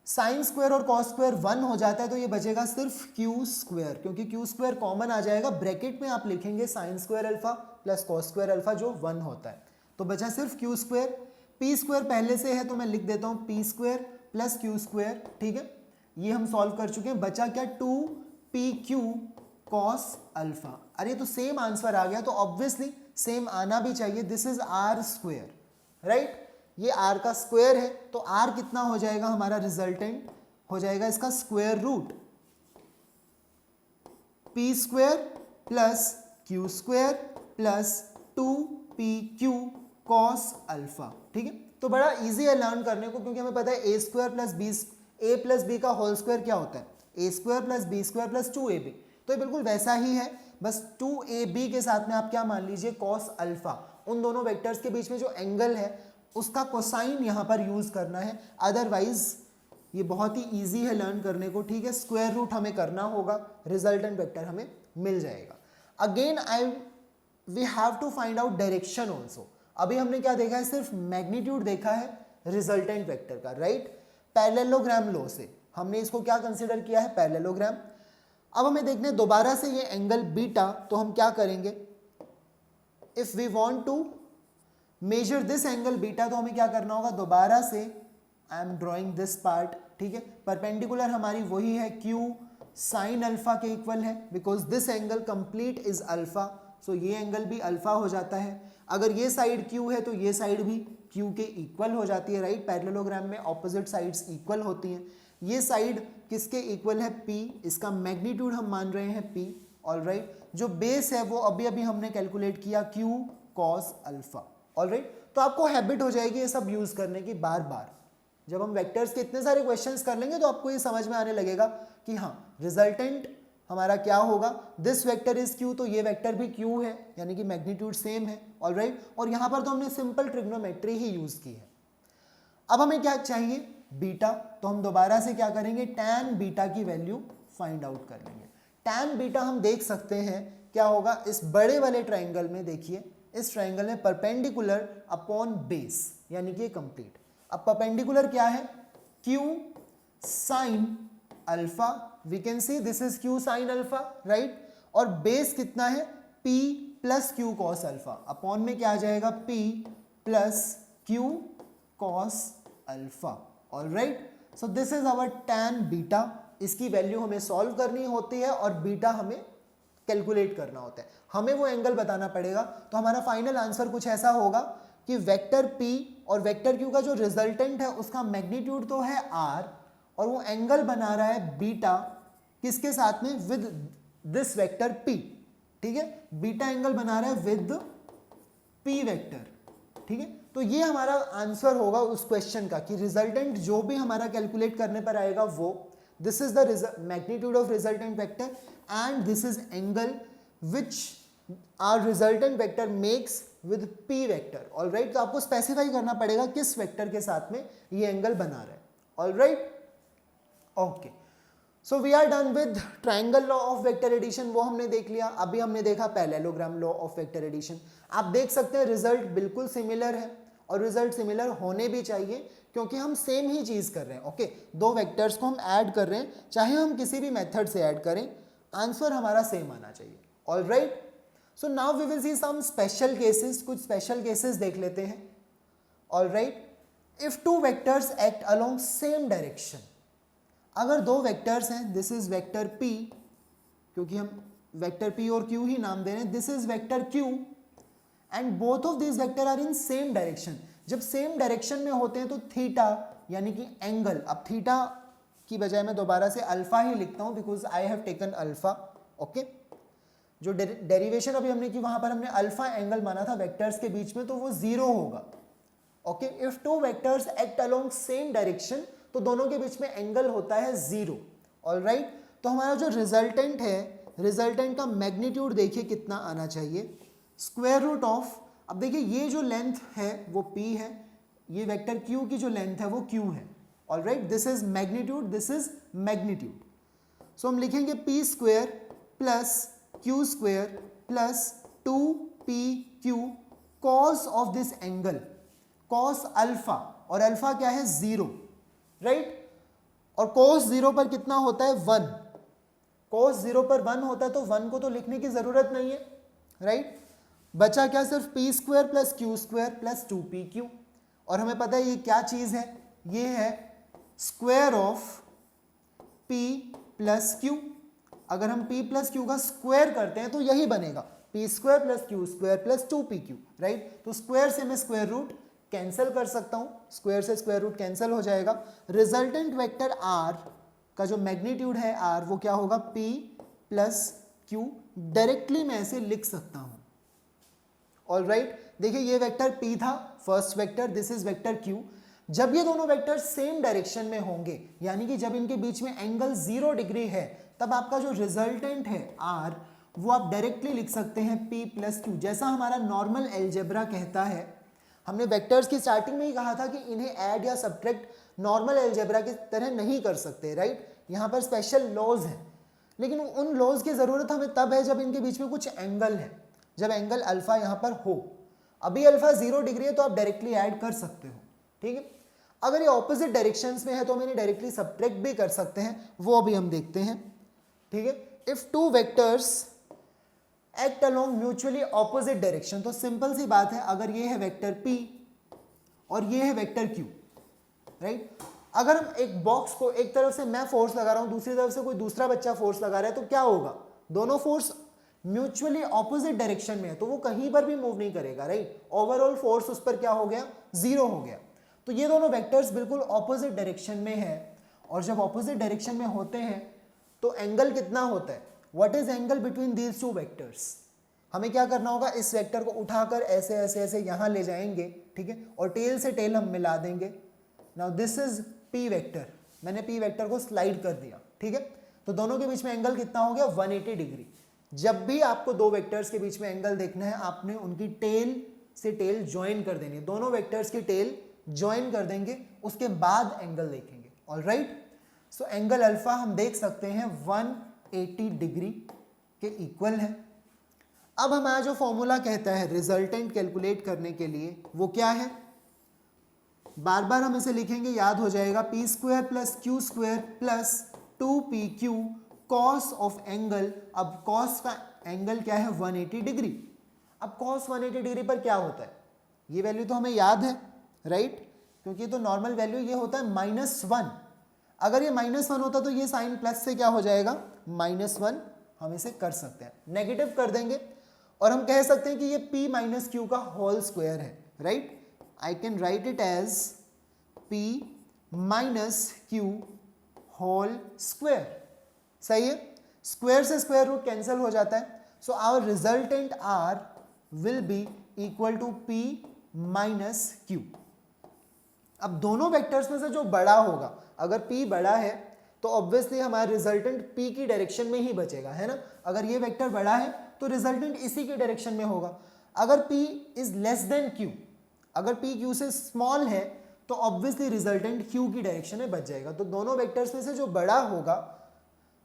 साइन स्क्वायर और कॉस स्क्वायर 1 हो जाता है, तो ये बचेगा सिर्फ Q स्क्वायर, क्योंकि Q स्क्वायर कॉमन आ जाएगा. ब्रैकेट में आप लिखेंगे sign square alpha plus cos square alpha जो 1 होता है, तो बचा सिर्फ Q स्क्वायर. P स्क्वायर पहले से है तो मैं लिख देता हूँ P square plus Q square, ठीक है. ये हम सॉल्व कर चुके हैं, बचा क्या 2PQ कॉस अल्फा. अरे तो सेम आंसर आ गया, तो ऑब्वियसली सेम आना भी चाहिए. This is R square, right. ये R का स्क्वायर है, तो R कितना हो जाएगा, हमारा रिजल्टेंट हो जाएगा इसका square root P square plus Q square plus 2PQ cos alpha, ठीक है. तो बड़ा इजी है लर्न करने को, क्योंकि हमें पता है A square plus B, A plus B का होल स्क्वायर क्या होता है, A square plus B square plus 2AB. तो ये बिल्कुल वैसा ही है, बस 2AB के साथ में आप क्या मान लीजिए कॉस अल्फा. उन दोनों वेक्टर्स के बीच में जो एंगल है उसका कोसाइन यहाँ पर यूज करना है, अदरवाइज ये बहुत ही इजी है लर्न करने को, ठीक है. स्क्वायर रूट हमें करना होगा, रिजल्टेंट वेक्टर हमें मिल जाएगा. Again we have to find out direction also. अभी हमने क्या देखा है, सिर्फ मैग्नीट्यूड देखा है रिजल्टेंट वेक्टर का, राइट. पैरेललोग्राम लॉ से हमने इसको क्या कंसिडर किया है, पैरेललोग्राम. अब हमें देखने दोबारा से ये एंगल बीटा, तो हम क्या करेंगे, if we want to measure this angle beta, तो हमें क्या करना होगा, दोबारा से I am drawing this part, ठीक है. परपेंडिकुलर हमारी वही है, Q साइन अल्फा के इक्वल है, because this angle complete is alpha, so ये एंगल भी अल्फा हो जाता है. अगर ये साइड Q है तो ये साइड भी Q के इक्वल हो जाती है, राइट. पैरेललोग्राम में ऑपोजिट साइड्स इक्वल होती हैं. ये साइड किसके इक्वल है, P, इसका मैग्नीट्यूड हम मान रहे हैं P, ऑल राइट. जो बेस है वो अभी अभी हमने कैलकुलेट किया Q cos alpha, all right. तो आपको हैबिट हो जाएगी ये सब यूज करने की बार बार, जब हम वेक्टर्स के इतने सारे क्वेश्चंस कर लेंगे तो आपको ये समझ में आने लगेगा कि हाँ रिजल्टेंट हमारा क्या होगा, दिस वेक्टर इज क्यू, तो ये वेक्टर भी क्यू है, यानी कि मैग्नीट्यूड सेम है, ऑलराइट। और यहाँ पर तो हमने सिंपल ट्रिग्नोमेट्री ही यूज की है। अब हमें क्या चाहिए, बीटा, तो हम दोबारा से क्या करेंगे, टैन बीटा की वैल्यू फाइंड आउट कर लेंगे। टैन बीटा हम देख सकते हैं क्या होगा, इस बड़े वाले ट्राइंगल में देखिए, इस ट्राइंगल में परपेंडिकुलर अपॉन बेस, यानी कि कंप्लीट। अब परपेंडिकुलर क्या है, Q sine alpha, we can see this is Q sine alpha, right. और बेस कितना है, p plus Q cos alpha, upon में क्या आ जाएगा, p plus Q cos alpha, alright. So this is our tan beta. इसकी value हमें solve करनी होती है और बीटा हमें कैलकुलेट करना होता है, हमें वो एंगल बताना पड़ेगा। तो हमारा फाइनल आंसर कुछ ऐसा होगा कि वेक्टर p और वेक्टर q का जो रिजल्टेंट है उसका मैग्नीट्यूड तो है r, और वो एंगल बना रहा है बीटा, किसके साथ में, विद दिस वेक्टर p, ठीक है। बीटा एंगल बना रहा है विद p वेक्टर, ठीक है। तो ये हमारा आंसर होगा उस क्वेश्चन का कि रिजल्टेंट जो भी हमारा कैलकुलेट करने पर आएगा वो, this is the magnitude of resultant vector and this is angle which are resultant vector makes with p vector, alright. तो आपको स्पेसिफाई करना पड़ेगा किस वेक्टर के साथ में ये एंगल बना रहा है, alright, okay. So we are done with triangle law of vector addition, वो हमने देख लिया। अभी हमने देखा parallelogram law of vector addition. आप देख सकते हैं रिजल्ट बिल्कुल सिमिलर है, और रिजल्ट सिमिलर होने भी चाहिए क्योंकि हम सेम ही चीज कर रहे हैं, ओके। दो वेक्टर्स को हम ऐड कर रहे हैं, चाहे हम किसी भी मेथड से ऐड करें, आंसर हमारा सेम आना चाहिए, alright. So now we will see some special cases, कुछ स्पेशल केसेस देख लेते हैं, alright. If two vectors act along same direction, अगर दो वेक्टर्स हैं, दिस इज वेक्टर p, क्योंकि हम वेक्टर p और q ही नाम दे रहे हैं, this is vector q and both of this vector are in same direction. जब सेम डायरेक्शन में होते हैं तो थीटा यानी कि एंगल, अब थीटा की बजाय मैं दोबारा से अल्फा ही लिखता हूं because I have taken alpha, okay. जो डेरिवेशन अभी हमने की वहां पर हमने अल्फा एंगल माना था वेक्टर्स के बीच में, तो वो जीरो होगा, okay. If two vectors act along same direction, तो दोनों के बीच में एंगल होता है जीरो, ऑलराइट। तो हमारा जो रिजल्टेंट है, रिजल्टेंट का मैग्नीट्यूड देखिए कितना आना चाहिए, स्क्वायर रूट ऑफ, अब देखिए ये जो लेंथ है वो p है, ये वेक्टर q की जो लेंथ है वो q है, alright. This is magnitude, this is magnitude. So हम लिखेंगे p square plus q square plus 2pq cos of this angle, cos alpha, और अल्फा क्या है, जीरो, राइट। और कॉस जीरो पर कितना होता है, 1, कॉस जीरो पर 1 होता है, तो 1 को तो लिखने की जरूरत नहीं है, राइट। बचा क्या, सिर्फ p square plus q square plus 2pq, और हमें पता है ये क्या चीज है, ये है square of p plus q। अगर हम p प्लस q का स्क्वायर करते हैं तो यही बनेगा, p square plus q square plus 2pq, right. तो स्क्वायर से मैं स्क्वायर रूट कैंसिल कर सकता हूं, स्क्वायर से स्क्वायर रूट कैंसिल हो जाएगा। रिजल्टेंट वेक्टर r का जो मैग्नीट्यूड है r, वो क्या होगा, p प्लस q, डायरेक्टली मैं ऐसे लिख सकता हूं, ऑलराइट। देखिए ये वेक्टर p था, first vector, this is vector q। जब ये दोनों वेक्टर सेम डायरेक्शन में होंगे, यानी कि जब इनके बीच में एंगल 0 डिग्री है, तब आपका जो रिजल्टेंट है r, वो आप डायरेक्टली लिख सकते हैं p प्लस q, जैसा हमारा नॉर्मल एल्जेब्रा कहता है। हमने वेक्टर्स की स्टार्टिंग में ही कहा था कि इन्हें ऐड या सब्ट्रैक्ट नॉर्मल एल्जेब्रा की तरह नहीं कर सकते, राइट। यहाँ पर स्पेशल लॉज हैं, लेकिन उन लॉज की जरूरत हमें तब है जब इनके बीच में कुछ एंगल है, जब एंगल अल्फा यहाँ पर हो। अभी अल्फा 0 डिग्री है तो आप डायरेक्टली ऐड कर सकते हो, ठीक है। अगर ये ऑपोजिट डायरेक्शंस में है तो हम इन्हें डायरेक्टली सब्ट्रैक्ट भी कर सकते हैं, वो अभी हम देखते हैं, ठीक है। If two vectors act along mutually opposite direction, तो सिंपल सी बात है, अगर ये है वेक्टर p और ये है वेक्टर q, राइट। अगर हम एक बॉक्स को एक तरफ से मैं फोर्स लगा रहा हूं, दूसरी तरफ से कोई दूसरा बच्चा फोर्स लगा रहा है, तो क्या होगा, दोनों फोर्स म्यूचुअली ऑपोजिट डायरेक्शन में है, तो वो कहीं पर भी मूव नहीं करेगा, राइट। ओवरऑल फोर्स उस पर क्या हो गया, 0 हो गया। तो ये दोनों वेक्टर्स बिल्कुल ऑपोजिट डायरेक्शन में है, और जब ऑपोजिट डायरेक्शन में होते हैं तो एंगल कितना होता है, what is angle between these two vectors. हमें क्या करना होगा, इस वेक्टर को उठाकर ऐसे ऐसे ऐसे यहां ले जाएंगे, ठीक है, और टेल से टेल हम मिला देंगे, now this is P vector, मैंने पी वेक्टर को स्लाइड कर दिया, ठीक है। तो दोनों के बीच में एंगल कितना हो गया 180 डिग्री। जब भी आपको दो वेक्टर्स के बीच में एंगल देखना है, आपने उनकी टेल से टेल ज्वाइन कर देनी है, दोनों वेक्टर्स की टेल ज्वाइन कर देंगे, उसके बाद एंगल देखेंगे। ऑलराइट, सो एंगल अल्फा हम देख सकते हैं 180 डिग्री के इक्वल है। अब हमारा जो फॉर्मूला कहता है रिजल्टेंट कैलकुलेट करने के लिए वो क्या है, बार बार हम इसे लिखेंगे, याद हो जाएगा, P square plus Q square plus 2pq cos of angle. अब कॉस का एंगल क्या है 180 डिग्री। अब कॉस 180 डिग्री पर क्या होता है, ये वैल्यू तो हमें याद है, राइट, क्योंकि तो नॉर्मल वैल्यू ये होता है -1। अगर ये -1 होता तो ये साइन प्लस से क्या हो जाएगा -1, हम इसे कर सकते हैं, नेगेटिव कर देंगे और हम कह सकते हैं कि ये p माइनस क्यू का होल स्क्वायर है, right. I can write it as p minus Q whole square, सही है। स्क्वायर से स्क्वायर रूट कैंसिल हो जाता है, so our resultant r will be equal to p minus Q. अब दोनों वेक्टर्स में से जो बड़ा होगा, अगर p बड़ा है तो ऑब्वियसली हमारा रिजल्टेंट p की डायरेक्शन में ही बचेगा, है ना। अगर ये वेक्टर बड़ा है तो रिजल्टेंट इसी की डायरेक्शन में होगा। अगर p is less than q, अगर p q से स्मॉल है तो ऑब्वियसली रिजल्टेंट q की डायरेक्शन में बच जाएगा। तो दोनों वेक्टर्स में से जो बड़ा होगा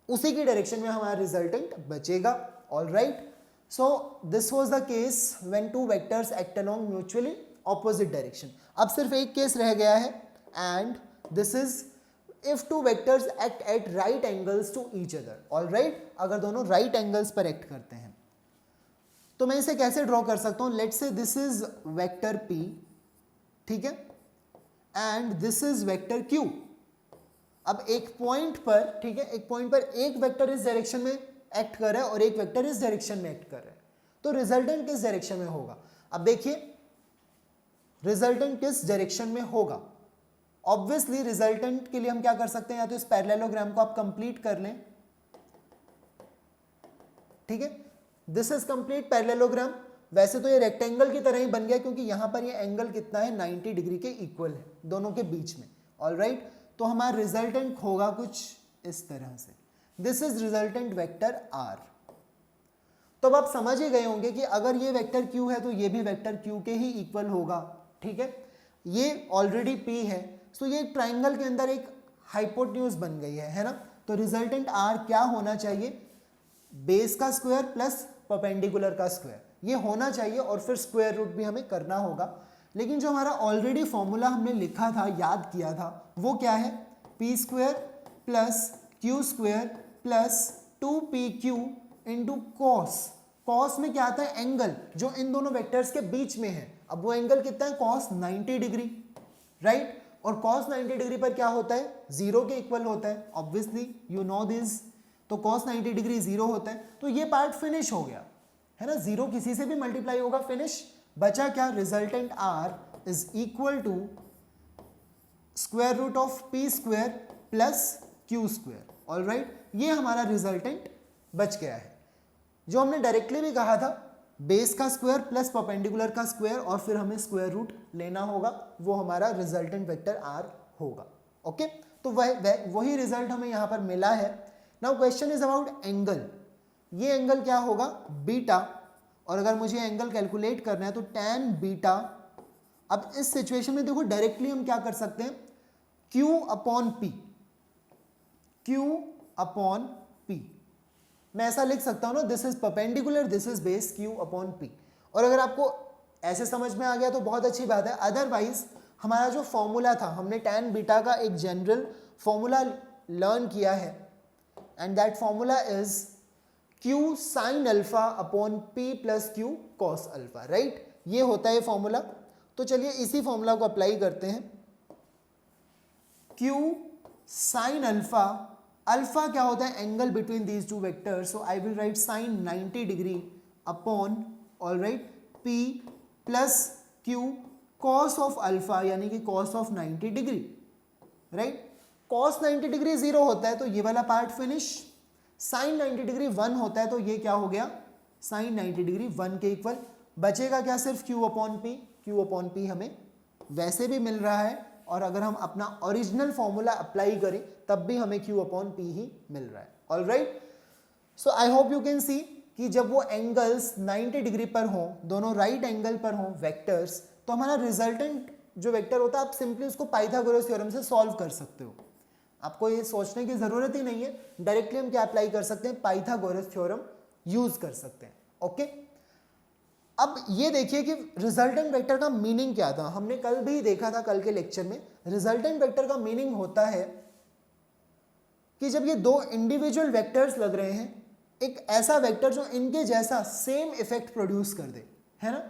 उसी की डायरेक्शन में हमारा रिजल्टेंट बचेगा। Alright, so this was the case when two vectors act along mutually opposite direction. अब सिर्फ एक केस रह गया है, and this is if two vectors act at right angles to each other. Alright, अगर दोनों राइट एंगल्स पर act करते हैं तो मैं इसे कैसे ड्रॉ कर सकता हूं, let's say this is vector p, ठीक है, and this is vector q। अब एक पॉइंट पर, ठीक है, एक पॉइंट पर एक वेक्टर इस डायरेक्शन में एक्ट कर रहा है और एक वेक्टर इस डायरेक्शन में एक्ट कर रहा है, तो रिजल्टेंट किस डायरेक्शन में होगा। अब देखिए रिजल्टेंट किस डायरेक्शन में होगा, ऑब्वियसली रिजल्टेंट के लिए हम क्या कर सकते हैं, या तो इस पैरेललोग्राम को आप कंप्लीट कर लें, ठीक है, दिस इज कंप्लीट पैरेललोग्राम। वैसे तो ये रेक्टेंगल की तरह ही बन गया क्योंकि यहां पर ये एंगल कितना है 90 डिग्री के इक्वल है दोनों के बीच में। ऑलराइट, तो हमारा रिजल्टेंट होगा कुछ इस तरह से, this is resultant vector r। तो अब आप समझ ही गए होंगे कि अगर ये वेक्टर q है तो ये भी वेक्टर q के ही इक्वल होगा, ठीक है। ये ऑलरेडी p है, तो ये ट्राइंगल के अंदर एक हाइपोटेन्यूज बन गई है ना। तो रिजल्टेंट r क्या होना चाहिए, बेस का स्क्वायर प्लस परपेंडिकुलर का स्क्वायर, ये होना चाहिए, और फिर स्क्वायर रूट भी हमें करना होगा। लेकिन जो हमारा ऑलरेडी फॉर्मूला हमने लिखा था, याद किया था, वो क्या है, P square plus Q square plus 2pq into cos. Cos में क्या आता है, एंगल जो इन दोनों वेक्टर्स के बीच में है। अब वो एंगल कितना है, कॉस 90 डिग्री, राइट। और कॉस 90 डिग्री पर क्या होता है, 0 के इक्वल होता है, ऑब्वियसली यू नो दिस। तो कॉस 90 डिग्री 0 होता है, तो ये पार्ट फिनिश हो गया, है ना। 0 किसी से भी मल्टीप्लाई होगा, फिनिश। बचा क्या, resultant r is equal to square root of P square plus Q square. Alright, ये हमारा रिजल्टेंट बच गया है। जो हमने डायरेक्टली भी कहा था, बेस का स्क्वायर प्लस परपेंडिकुलर का स्क्वायर और फिर हमें स्क्वायर रूट लेना होगा, वो हमारा रिजल्टेंट वेक्टर r होगा। ओके, तो वही रिजल्ट हमें यहाँ पर मिला है। Now question is about angle. ये एंगल क्या होगा, बीटा, और अगर मुझे एंगल कैलकुलेट करना है तो tan बीटा। अब इस सिचुएशन में देखो डायरेक्टली हम क्या कर सकते हैं, Q upon P, Q upon P, मैं ऐसा लिख सकता हूं ना, this is perpendicular, this is base, Q upon P। और अगर आपको ऐसे समझ में आ गया तो बहुत अच्छी बात है, अदरवाइज हमारा जो फॉर्मूला था, हमने tan बीटा का एक जनरल फॉर्मूला लर्न किया है, and that formula is Q sin alpha upon P plus Q cos alpha, right. ये होता है फॉर्मूला। तो चलिए इसी फॉर्मूला को अप्लाई करते हैं। Q sin अल्फा, अल्फा क्या होता है, angle between these two vectors, so I will right sin 90 degree upon, alright, P plus Q cos of alpha, यानी कि cos of 90 degree, right. cos 90 degree 0 होता है तो ये वाला पार्ट फिनिश। sin 90 डिग्री 1 होता है तो ये क्या हो गया, sin 90 डिग्री 1 के इक्वल। बचेगा क्या, सिर्फ Q upon P। Q upon P हमें वैसे भी मिल रहा है, और अगर हम अपना ओरिजिनल फॉर्मूला अप्लाई करें तब भी हमें Q अपॉन P ही मिल रहा है। Alright, so I hope you can see कि जब वो एंगल्स 90 डिग्री पर हों, दोनों राइट एंगल पर हों वेक्टर्स, तो हमारा रिजल्टेंट जो वेक्टर होता है आप सिंपली उसको पाइथागोरस थ्योरम से सॉल्व कर सकते हो। आपको ये सोचने की ज़रूरत ही नहीं है, डायरेक्टली हम क्या अप्लाई कर सकते हैं, पाइथागोरस थ्योरम यूज कर सकते हैं। ओके, अब ये देखिए कि रिजल्टेंट वेक्टर का मीनिंग क्या था। हमने कल भी देखा था, कल के लेक्चर में रिजल्टेंट वेक्टर का मीनिंग होता है कि जब ये दो इंडिविजुअल वेक्टर्स लग रहे हैं, एक ऐसा वेक्टर जो इनके जैसा सेम इफेक्ट प्रोड्यूस कर दे, है ना।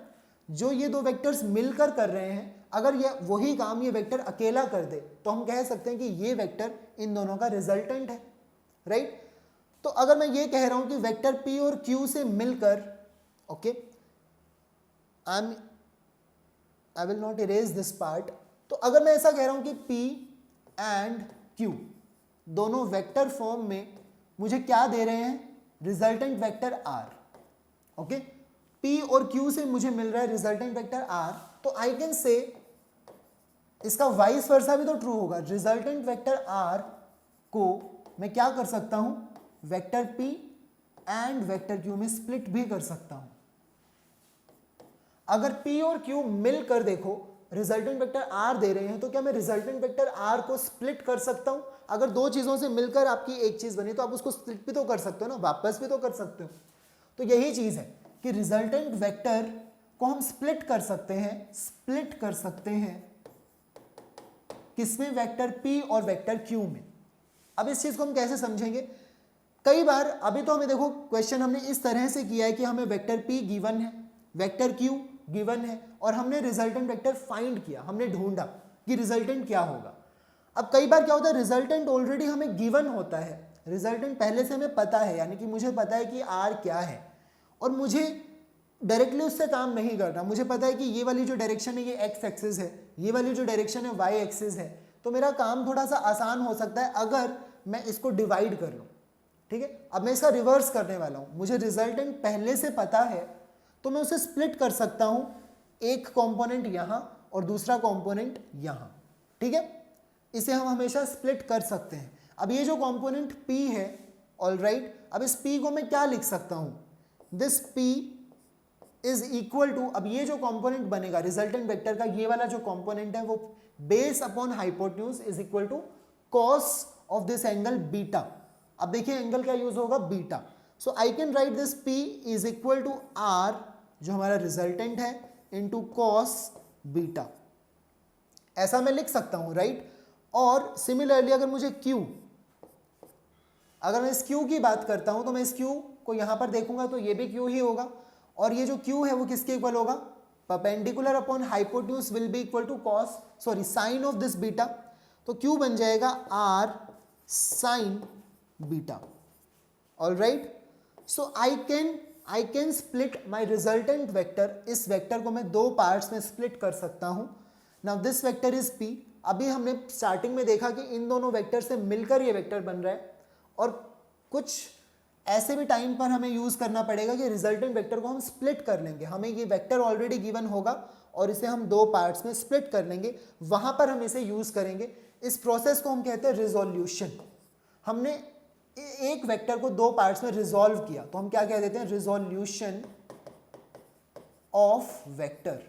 जो ये दो वेक्टर्स मिलकर कर रहे हैं, अगर ये वही काम ये वेक्टर अकेला कर दे तो हम कह सकते हैं कि ये वेक्टर इन दोनों का रिजल्टेंट है, राइट। तो अगर मैं ये कह रहा हूं कि वेक्टर P और Q से मिलकर, okay, I will not erase this part. तो अगर मैं ऐसा कह रहा हूं कि P एंड Q दोनों वेक्टर फॉर्म में मुझे क्या दे रहे हैं, resultant vector R। Okay, P और Q से मुझे मिल रहा है रिजल्टेंट वेक्टर R, तो आई कैन से इसका वाइस वर्सा भी तो ट्रू होगा। रिजल्टेंट वेक्टर R को मैं क्या कर सकता हूं, vector P and vector Q में स्प्लिट भी कर सकता हूं। अगर P और Q मिलकर देखो रिजल्टेंट वेक्टर R दे रहे हैं, तो क्या मैं रिजल्टेंट वेक्टर R को स्प्लिट कर सकता हूं। अगर दो चीजों से मिलकर आपकी एक चीज बनी तो आप उसको स्प्लिट भी तो कर सकते हो ना, वापस भी तो कर सकते हो। तो यही चीज है कि रिजल्टेंट वेक्टर को हम स्प्लिट कर सकते हैं, स्प्लिट कर सकते हैं किसमें, वेक्टर P और वेक्टर Q में। अब इस चीज को हम कैसे समझेंगे, कई बार अभी तो हमें देखो क्वेश्चन हमने इस तरह से किया है कि हमें वेक्टर P गिवन है, वेक्टर Q गिवन है, और हमने रिजल्टेंट वेक्टर फाइंड किया, हमने ढूंढा कि रिजल्टेंट क्या होगा। अब कई बार क्या होता है, रिजल्टेंट ऑलरेडी हमें गिवन होता है, रिजल्टेंट पहले से हमें पता है, यानी कि मुझे पता है कि R क्या है और मुझे डायरेक्टली उससे काम नहीं करना। मुझे पता है कि ये वाली जो डायरेक्शन है ये एक्स एक्सिस है, ये वाली जो डायरेक्शन है वाई एक्सिस है। तो मेरा काम थोड़ा सा आसान हो सकता है अगर मैं इसको डिवाइड कर लूँ, ठीक है। अब मैं इसका रिवर्स करने वाला हूँ, मुझे रिजल्टेंट पहले से पता है तो मैं उसे स्प्लिट कर सकता हूँ, एक कंपोनेंट यहाँ और दूसरा कंपोनेंट यहाँ, ठीक है। इसे हम हमेशा स्प्लिट कर सकते हैं। अब ये जो कंपोनेंट P है, ऑलराइट, अब इस P को मैं क्या लिख सकता हूँ, this P is equal to, अब ये जो कंपोनेंट बनेगा रिजल्टेंट वेक्टर का, ये वाला जो कंपोनेंट है वो base upon hypotenuse is equal to cos of this angle beta. अब देखिए एंगल क्या यूज होगा, beta. So I can write this P is equal to R जो हमारा रिजल्टेंट है इनटू कॉस बीटा, ऐसा मैं लिख सकता हूं, राइट। और सिमिलरली अगर मुझे Q, अगर मैं इस Q की बात करता हूं तो मैं इस Q को यहां पर देखूंगा तो ये भी Q ही होगा, और ये जो Q है वो किसके इक्वल होगा, perpendicular upon hypotenuse will be equal to cos, sorry sine of this beta. तो Q बन जाएगा R sine beta. Alright, so I can split my resultant vector, इस वेक्टर को मैं दो पार्ट्स में स्प्लिट कर सकता हूं। Now this vector is P। अभी हमने स्टार्टिंग में देखा कि इन दोनों वेक्टर से मिलकर ये वेक्टर बन रहा है, और कुछ ऐसे भी टाइम पर हमें यूज करना पड़ेगा कि रिजल्टेंट वेक्टर को हम स्प्लिट कर लेंगे। हमें ये वेक्टर ऑलरेडी गिवन होगा और इसे हम दो पार्ट्स में स्प्लिट कर लेंगे, वहां पर हम इसे यूज करेंगे। इस प्रोसेस को हम कहते हैं रिजोल्यूशन। हमने एक वेक्टर को दो पार्ट्स में रिजॉल्व किया तो हम क्या कह देते हैं, रिजोल्यूशन ऑफ वेक्टर,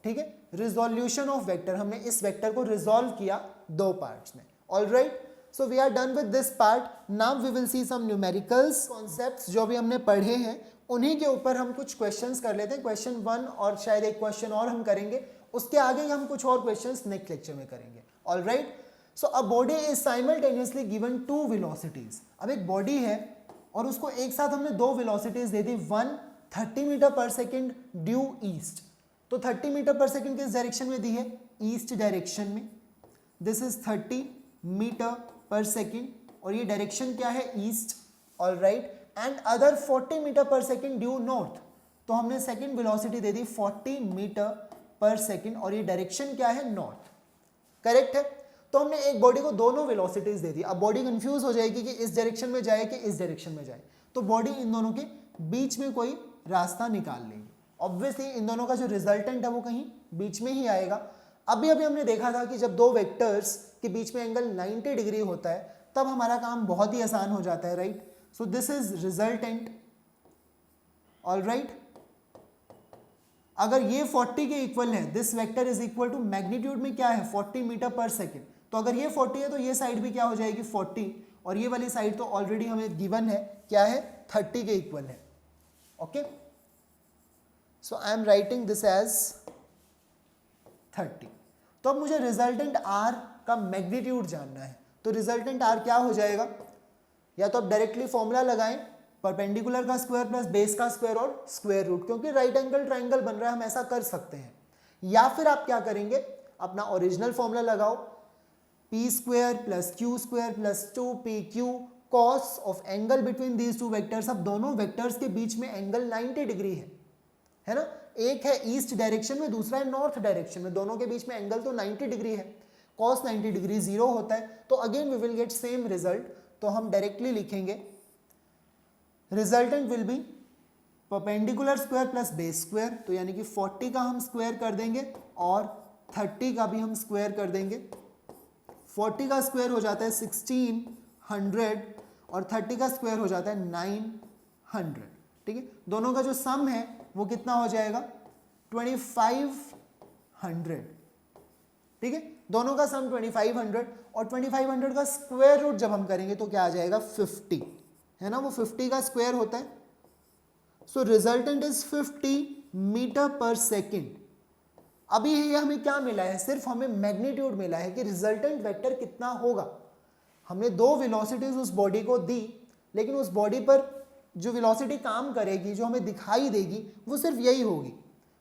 ठीक है। रिजोल्यूशन ऑफ वेक्टर, हमने इस वेक्टर को रिजॉल्व किया दो पार्ट्स में। Alright, so we are done with this part. Now we will see some numericals concepts जो भी हमने पढ़े हैं, उन्हीं के ऊपर हम कुछ क्वेश्चंस कर लेते हैं। क्वेश्चन 1 और शायद एक क्वेश्चन और हम करेंगे, उसके आगे हम कुछ और क्वेश्चंस नेक्स्ट लेक्चर में करेंगे। Alright, so a body is simultaneously given two velocities. अब एक बॉडी है और उसको एक साथ हमने दो वेलोसिटीज दे दी, one 30 metre per second due east. तो 30 मीटर पर सेकेंड किस डायरेक्शन में दी है, ईस्ट डायरेक्शन में। This is 30 metre per second और ये डायरेक्शन क्या है, east. Alright, and other 40 metre per second due north. तो हमने सेकेंड वेलोसिटी दे दी 40 मीटर पर सेकेंड और ये डायरेक्शन क्या है, नॉर्थ। करेक्ट है। तो हमने एक बॉडी को दोनों वेलोसिटीज दे दी। अब बॉडी कंफ्यूज हो जाएगी कि इस डायरेक्शन में जाए कि इस डायरेक्शन में जाए, तो बॉडी इन दोनों के बीच में कोई रास्ता निकाल लेगी। ऑब्वियसली इन दोनों का जो रिजल्टेंट है वो कहीं बीच में ही आएगा। अभी अभी हमने देखा था कि जब दो वेक्टर्स के बीच में एंगल 90 डिग्री होता है तब हमारा काम बहुत ही आसान हो जाता है, right? So this is resultant, alright. अगर ये 40 के इक्वल है, this vector is equal to magnitude में क्या है 40 मीटर पर सेकेंड, तो अगर ये 40 है तो ये साइड भी क्या हो जाएगी 40, और ये वाली साइड तो ऑलरेडी हमें गिवन है क्या है 30 के इक्वल है। Okay, so I am writing this as 30। तो अब मुझे रिजल्टेंट आर का मैग्नीट्यूड जानना है, तो रिजल्टेंट आर क्या हो जाएगा, या तो आप डायरेक्टली फॉर्मूला लगाएं परपेंडिकुलर का स्क्वायर प्लस बेस का स्क्वायर और स्क्वायर रूट, क्योंकि राइट एंगल ट्राइंगल बन रहा है हम ऐसा कर सकते हैं, या फिर आप क्या करेंगे अपना ओरिजिनल फॉर्मूला लगाओ P square plus Q square plus 2pq cos of angle between these two vectors. अब दोनों वेक्टर्स के बीच में एंगल 90 डिग्री है ना, एक है ईस्ट डायरेक्शन में दूसरा है नॉर्थ डायरेक्शन में, दोनों के बीच में एंगल तो 90 डिग्री है, कॉस 90 डिग्री 0 होता है, तो again we will get same result. तो हम डायरेक्टली लिखेंगे resultant will be perpendicular square plus base square, तो यानी कि 40 का हम स्क्वायर कर देंगे और 30 का भी हम स्क्वायर कर देंगे। 40 का स्क्वायर हो जाता है 1600 और 30 का स्क्वायर हो जाता है 900, ठीक है। दोनों का जो सम है वो कितना हो जाएगा 2500, ठीक है, दोनों का सम 2500 और 2500 का स्क्वायर रूट जब हम करेंगे तो क्या आ जाएगा 50, है ना, वो 50 का स्क्वायर होता है। So resultant is 50 metre per second. अभी ये हमें क्या मिला है, सिर्फ हमें मैग्नीट्यूड मिला है कि रिजल्टेंट वेक्टर कितना होगा। हमने दो वेलोसिटीज उस बॉडी को दी, लेकिन उस बॉडी पर जो वेलोसिटी काम करेगी, जो हमें दिखाई देगी, वो सिर्फ यही होगी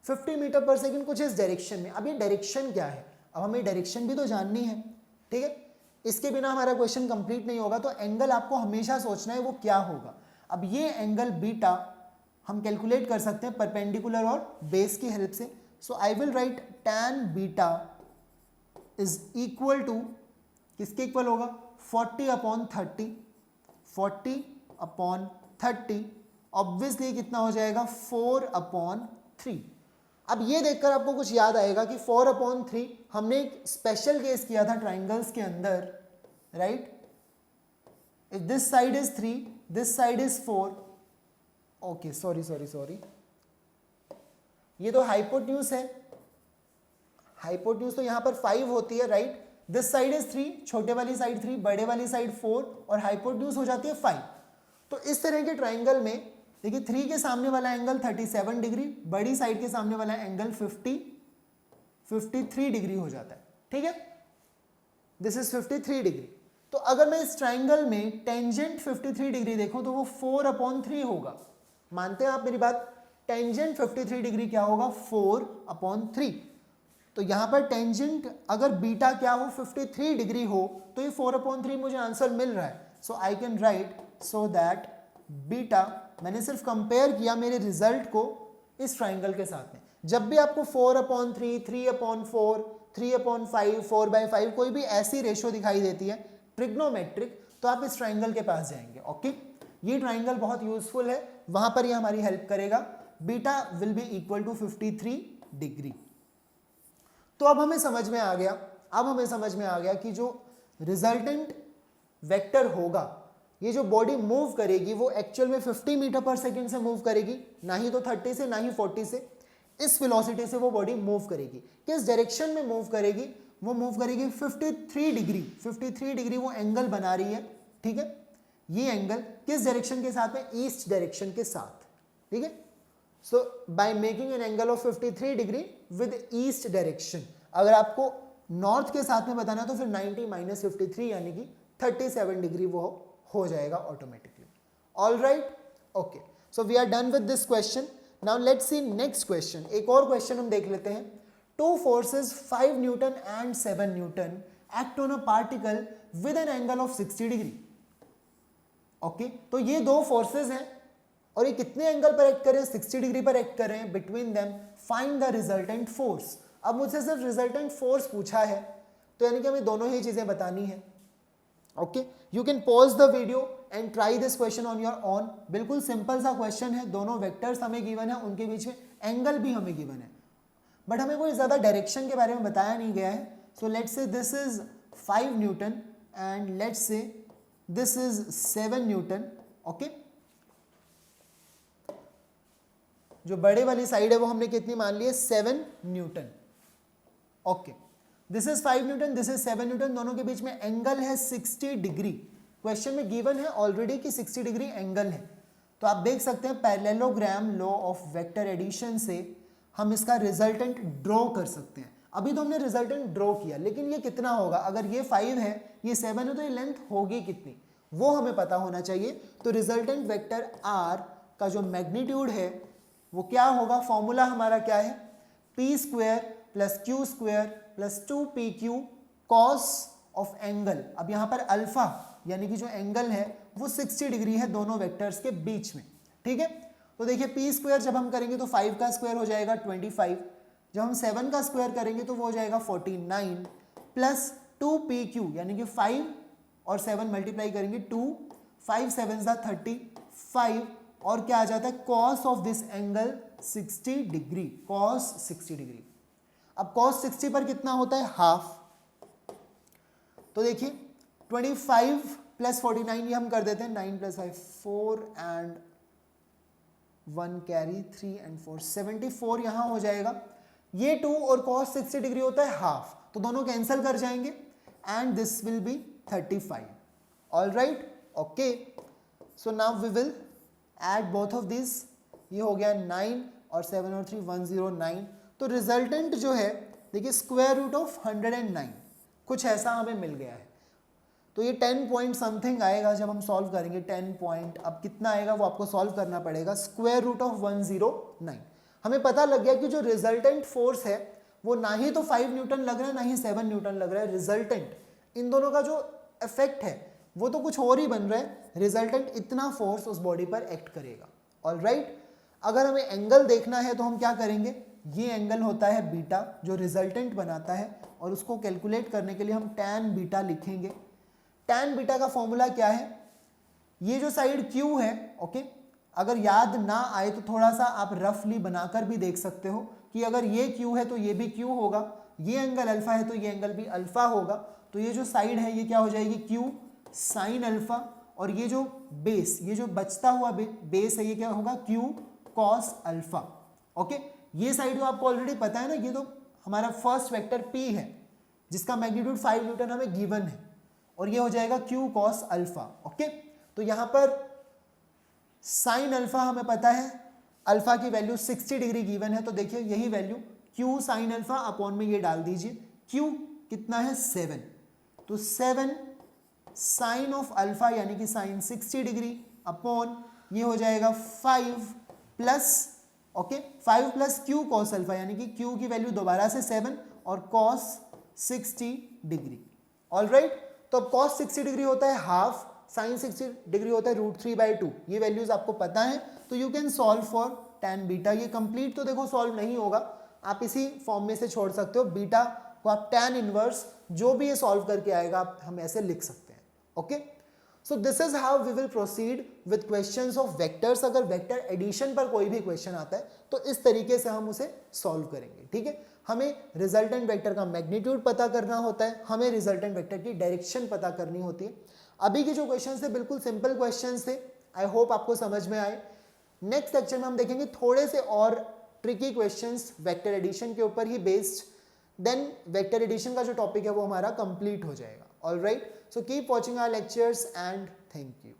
50 मीटर पर सेकेंड कुछ इस डायरेक्शन में। अब ये डायरेक्शन क्या है, अब हमें डायरेक्शन भी तो जाननी है, ठीक है, इसके बिना हमारा क्वेश्चन कंप्लीट नहीं होगा। तो एंगल आपको हमेशा सोचना है वो क्या होगा। अब ये एंगल बीटा हम कैलकुलेट कर सकते हैं परपेंडिकुलर और बेस की हेल्प से। So I will write tan beta is equal to, किसके इक्वल होगा 40/30, 40/30 ऑब्वियसली कितना हो जाएगा 4/3। अब ये देखकर आपको कुछ याद आएगा कि 4/3 हमने एक स्पेशल केस किया था ट्राइंगल्स के अंदर, right. If this side is 3, this side is 4, okay sorry, ये तो हाइपोटेन्यूज है, हाइपोटेन्यूज तो यहां पर 5 होती है, राइट। दिस साइड इज 3, छोटे वाली साइड 3, बड़े वाली साइड 4 और हाइपोटेन्यूज हो जाती है 5। तो इस तरह के ट्राइंगल में देखिए 3 के सामने वाला एंगल 37 डिग्री, बड़ी साइड के सामने वाला एंगल 53 डिग्री हो जाता है, ठीक है, दिस इज 53 डिग्री। तो अगर मैं इस ट्राइंगल में टेंजेंट 53 डिग्री देखूं तो वो 4/3 होगा। मानते हैं आप मेरी बात, टेंजेंट 53 डिग्री क्या होगा 4/3। तो यहां पर टेंजेंट अगर बीटा क्या हो 53 डिग्री हो तो ये 4/3 मुझे आंसर मिल रहा है। So I can write so that beta, मैंने सिर्फ कंपेयर किया मेरे रिजल्ट को इस ट्राइंगल के साथ में। जब भी आपको 4/3, 3/4, 3/5, 4/5 कोई भी ऐसी रेशो दिखाई देती है ट्रिग्नोमेट्रिक, तो आप इस ट्राइंगल के पास जाएंगे। ओके, ये ट्राइंगल बहुत यूजफुल है, वहां पर ये हमारी हेल्प करेगा। Beta will be equal to 53 degree. तो अब हमें समझ में आ गया कि जो रिजल्टेंट वेक्टर होगा, ये जो बॉडी मूव करेगी वो एक्चुअल में 50 मीटर पर सेकेंड से मूव करेगी, ना ही तो 30 से ना ही 40 से। इस वेलोसिटी से वो बॉडी मूव करेगी। किस डायरेक्शन में मूव करेगी, वो मूव करेगी 53 डिग्री। 53 डिग्री वो एंगल बना रही है, ठीक है। ये एंगल किस डायरेक्शन के साथ में, ईस्ट डायरेक्शन के साथ, ठीक है। So by making an angle of 53 degree with east direction. अगर आपको नॉर्थ के साथ में बताना तो फिर 90 - 53 यानी कि 37 डिग्री वो हो जाएगा automatically. All right, okay, so we are done with this question. Now let's see next question. एक और क्वेश्चन हम देख लेते हैं। 2 forces 5 Newton and 7 Newton act on a particle with N angle of 60 degree. Okay, तो ये 2 forces हैं और ये कितने एंगल पर एक्ट कर रहे हैं, 60 डिग्री पर एक्ट कर रहे हैं। Between them find the resultant force. अब मुझसे सिर्फ रिजल्टेंट फोर्स पूछा है, तो यानी कि हमें दोनों ही चीजें बतानी है। Okay, you can pause the video and try this question on your own. बिल्कुल सिंपल सा क्वेश्चन है, दोनों वेक्टर्स हमें गिवन है, उनके बीच में एंगल भी हमें गिवन है। बट हमें कोई ज़्यादा डायरेक्शन के बारे में बताया नहीं गया है. So let's say this is 5 Newton and let's say this is 7 Newton. Okay, जो बड़े वाली साइड है वो हमने कितनी मान ली है, 7 Newton. Okay, this is 5 Newton, this is 7 Newton. दोनों के बीच में एंगल है 60 डिग्री. क्वेश्चन में गिवन है ऑलरेडी कि 60 डिग्री एंगल है. तो आप देख सकते हैं parallelogram law of vector addition से हम इसका रिजल्टेंट ड्रॉ कर सकते हैं. अभी तो हमने रिजल्टेंट ड्रॉ किया, लेकिन ये कितना होगा, अगर ये 5 है ये 7 है तो ये लेंथ होगी कितनी, वो हमें पता होना चाहिए. तो रिजल्टेंट वेक्टर r का जो मैग्नीट्यूड है वो क्या होगा, फॉर्मूला हमारा क्या है, p square plus q square plus 2pq cos of angle. अब यहाँ पर अल्फा यानी कि जो एंगल है वो 60 डिग्री है दोनों वेक्टर्स के बीच में. ठीक है, तो देखिए p स्क्वायर जब हम करेंगे तो 5 का स्क्वायर हो जाएगा 25, जब हम 7 का स्क्वायर करेंगे तो वो हो जाएगा 49 प्लस 2pq यानी कि 5 और 7 मल्टीप्लाई करेंगे 2, 5 7 35 और क्या आ जाता है, cos of this angle 60 degree, cos 60 degree. अब कॉस 60 पर कितना होता है, हाफ. तो देखिए 25 प्लस 49 ये हम कर देते हैं, 9 प्लस 5 4 एंड 1 कैरी 3 एंड 4 74 यहाँ हो जाएगा. ये 2 और कॉस 60 डिग्री होता है हाफ, तो दोनों कैंसिल कर जाएंगे and this will be 35. All right, okay. So now we will add both of this. ये हो गया 9 और 7 और 3 109. तो रिजल्टेंट जो है देखिए स्क्वायर रूट ऑफ 109 कुछ ऐसा हमें मिल गया है. तो ये 10 पॉइंट समथिंग आएगा जब हम सॉल्व करेंगे. 10 पॉइंट अब कितना आएगा वो आपको सॉल्व करना पड़ेगा. Square root of 109. हमें पता लग गया कि जो रिजल्टेंट फोर्स है वो ना ही तो 5 न्यूटन लग रहा है ना ही 7 न्यूटन लग रहा है. रिजल्टेंट इन दोनों का जो इफेक्ट है वो तो कुछ और ही बन रहा है. रिजल्टेंट इतना फोर्स उस बॉडी पर एक्ट करेगा. ऑल राइट, अगर हमें एंगल देखना है तो हम क्या करेंगे, ये एंगल होता है बीटा जो रिजल्टेंट बनाता है, और उसको कैलकुलेट करने के लिए हम tan बीटा लिखेंगे. tan बीटा का फॉर्मूला क्या है, ये जो साइड Q है, ओके, अगर याद ना आए तो थोड़ा सा आप रफली बनाकर भी देख सकते हो कि अगर ये Q है तो ये भी Q होगा, ये एंगल अल्फा है तो ये एंगल भी अल्फा होगा. तो ये जो साइड है ये क्या हो जाएगी, Q साइन अल्फा, और ये जो बेस, ये जो बचता हुआ बेस है ये क्या होगा, Q कॉस अल्फा. ओके, ये साइड तो आपको ऑलरेडी पता है ना, ये तो हमारा फर्स्ट वेक्टर P है जिसका मैग्नीट्यूड 5 न्यूटन हमें गिवन है, और ये हो जाएगा Q कॉस अल्फा. ओके, तो यहाँ पर साइन अल्फा हमें पता है, अल्फा की वैल्यू 60 डिग्री गिवन है, तो देखिए यही value Q sine alpha upon में ये डाल दीजिए. Q कितना है 7, तो 7 साइन ऑफ अल्फा यानी कि साइन 60 डिग्री अपॉन ये हो जाएगा 5 plus, okay, 5 plus Q cos alpha यानी कि Q की वैल्यू दोबारा से 7 और कॉस 60 डिग्री. ऑल राइट, तो अब कॉस 60 डिग्री होता है हाफ, साइन 60 डिग्री होता है √3/2. ये वैल्यूज आपको पता है, तो you can solve for tan beta. ये कंप्लीट तो देखो सॉल्व नहीं होगा, आप इसी फॉर्म में से छोड़ सकते हो. बीटा को आप tan इनवर्स जो भी ये सॉल्व करके आएगा आप हम ऐसे लिख सकते हैं. Okay, so this is how we will proceed with questions of vectors. अगर वेक्टर एडिशन पर कोई भी क्वेश्चन आता है तो इस तरीके से हम उसे सॉल्व करेंगे. ठीक है, हमें रिजल्टेंट वेक्टर का मैग्नीट्यूड पता करना होता है, हमें रिजल्टेंट वेक्टर की डायरेक्शन पता करनी होती है. अभी के जो क्वेश्चंस थे बिल्कुल सिंपल क्वेश्चंस थे, आई होप आपको समझ में आए. नेक्स्ट लेक्चर में हम देखेंगे थोड़े से और ट्रिकी क्वेश्चंस वेक्टर एडिशन के ऊपर ही बेस्ड. देन वेक्टर एडिशन का जो टॉपिक है वो हमारा कंप्लीट हो जाएगा. All right, so keep watching our lectures and thank you.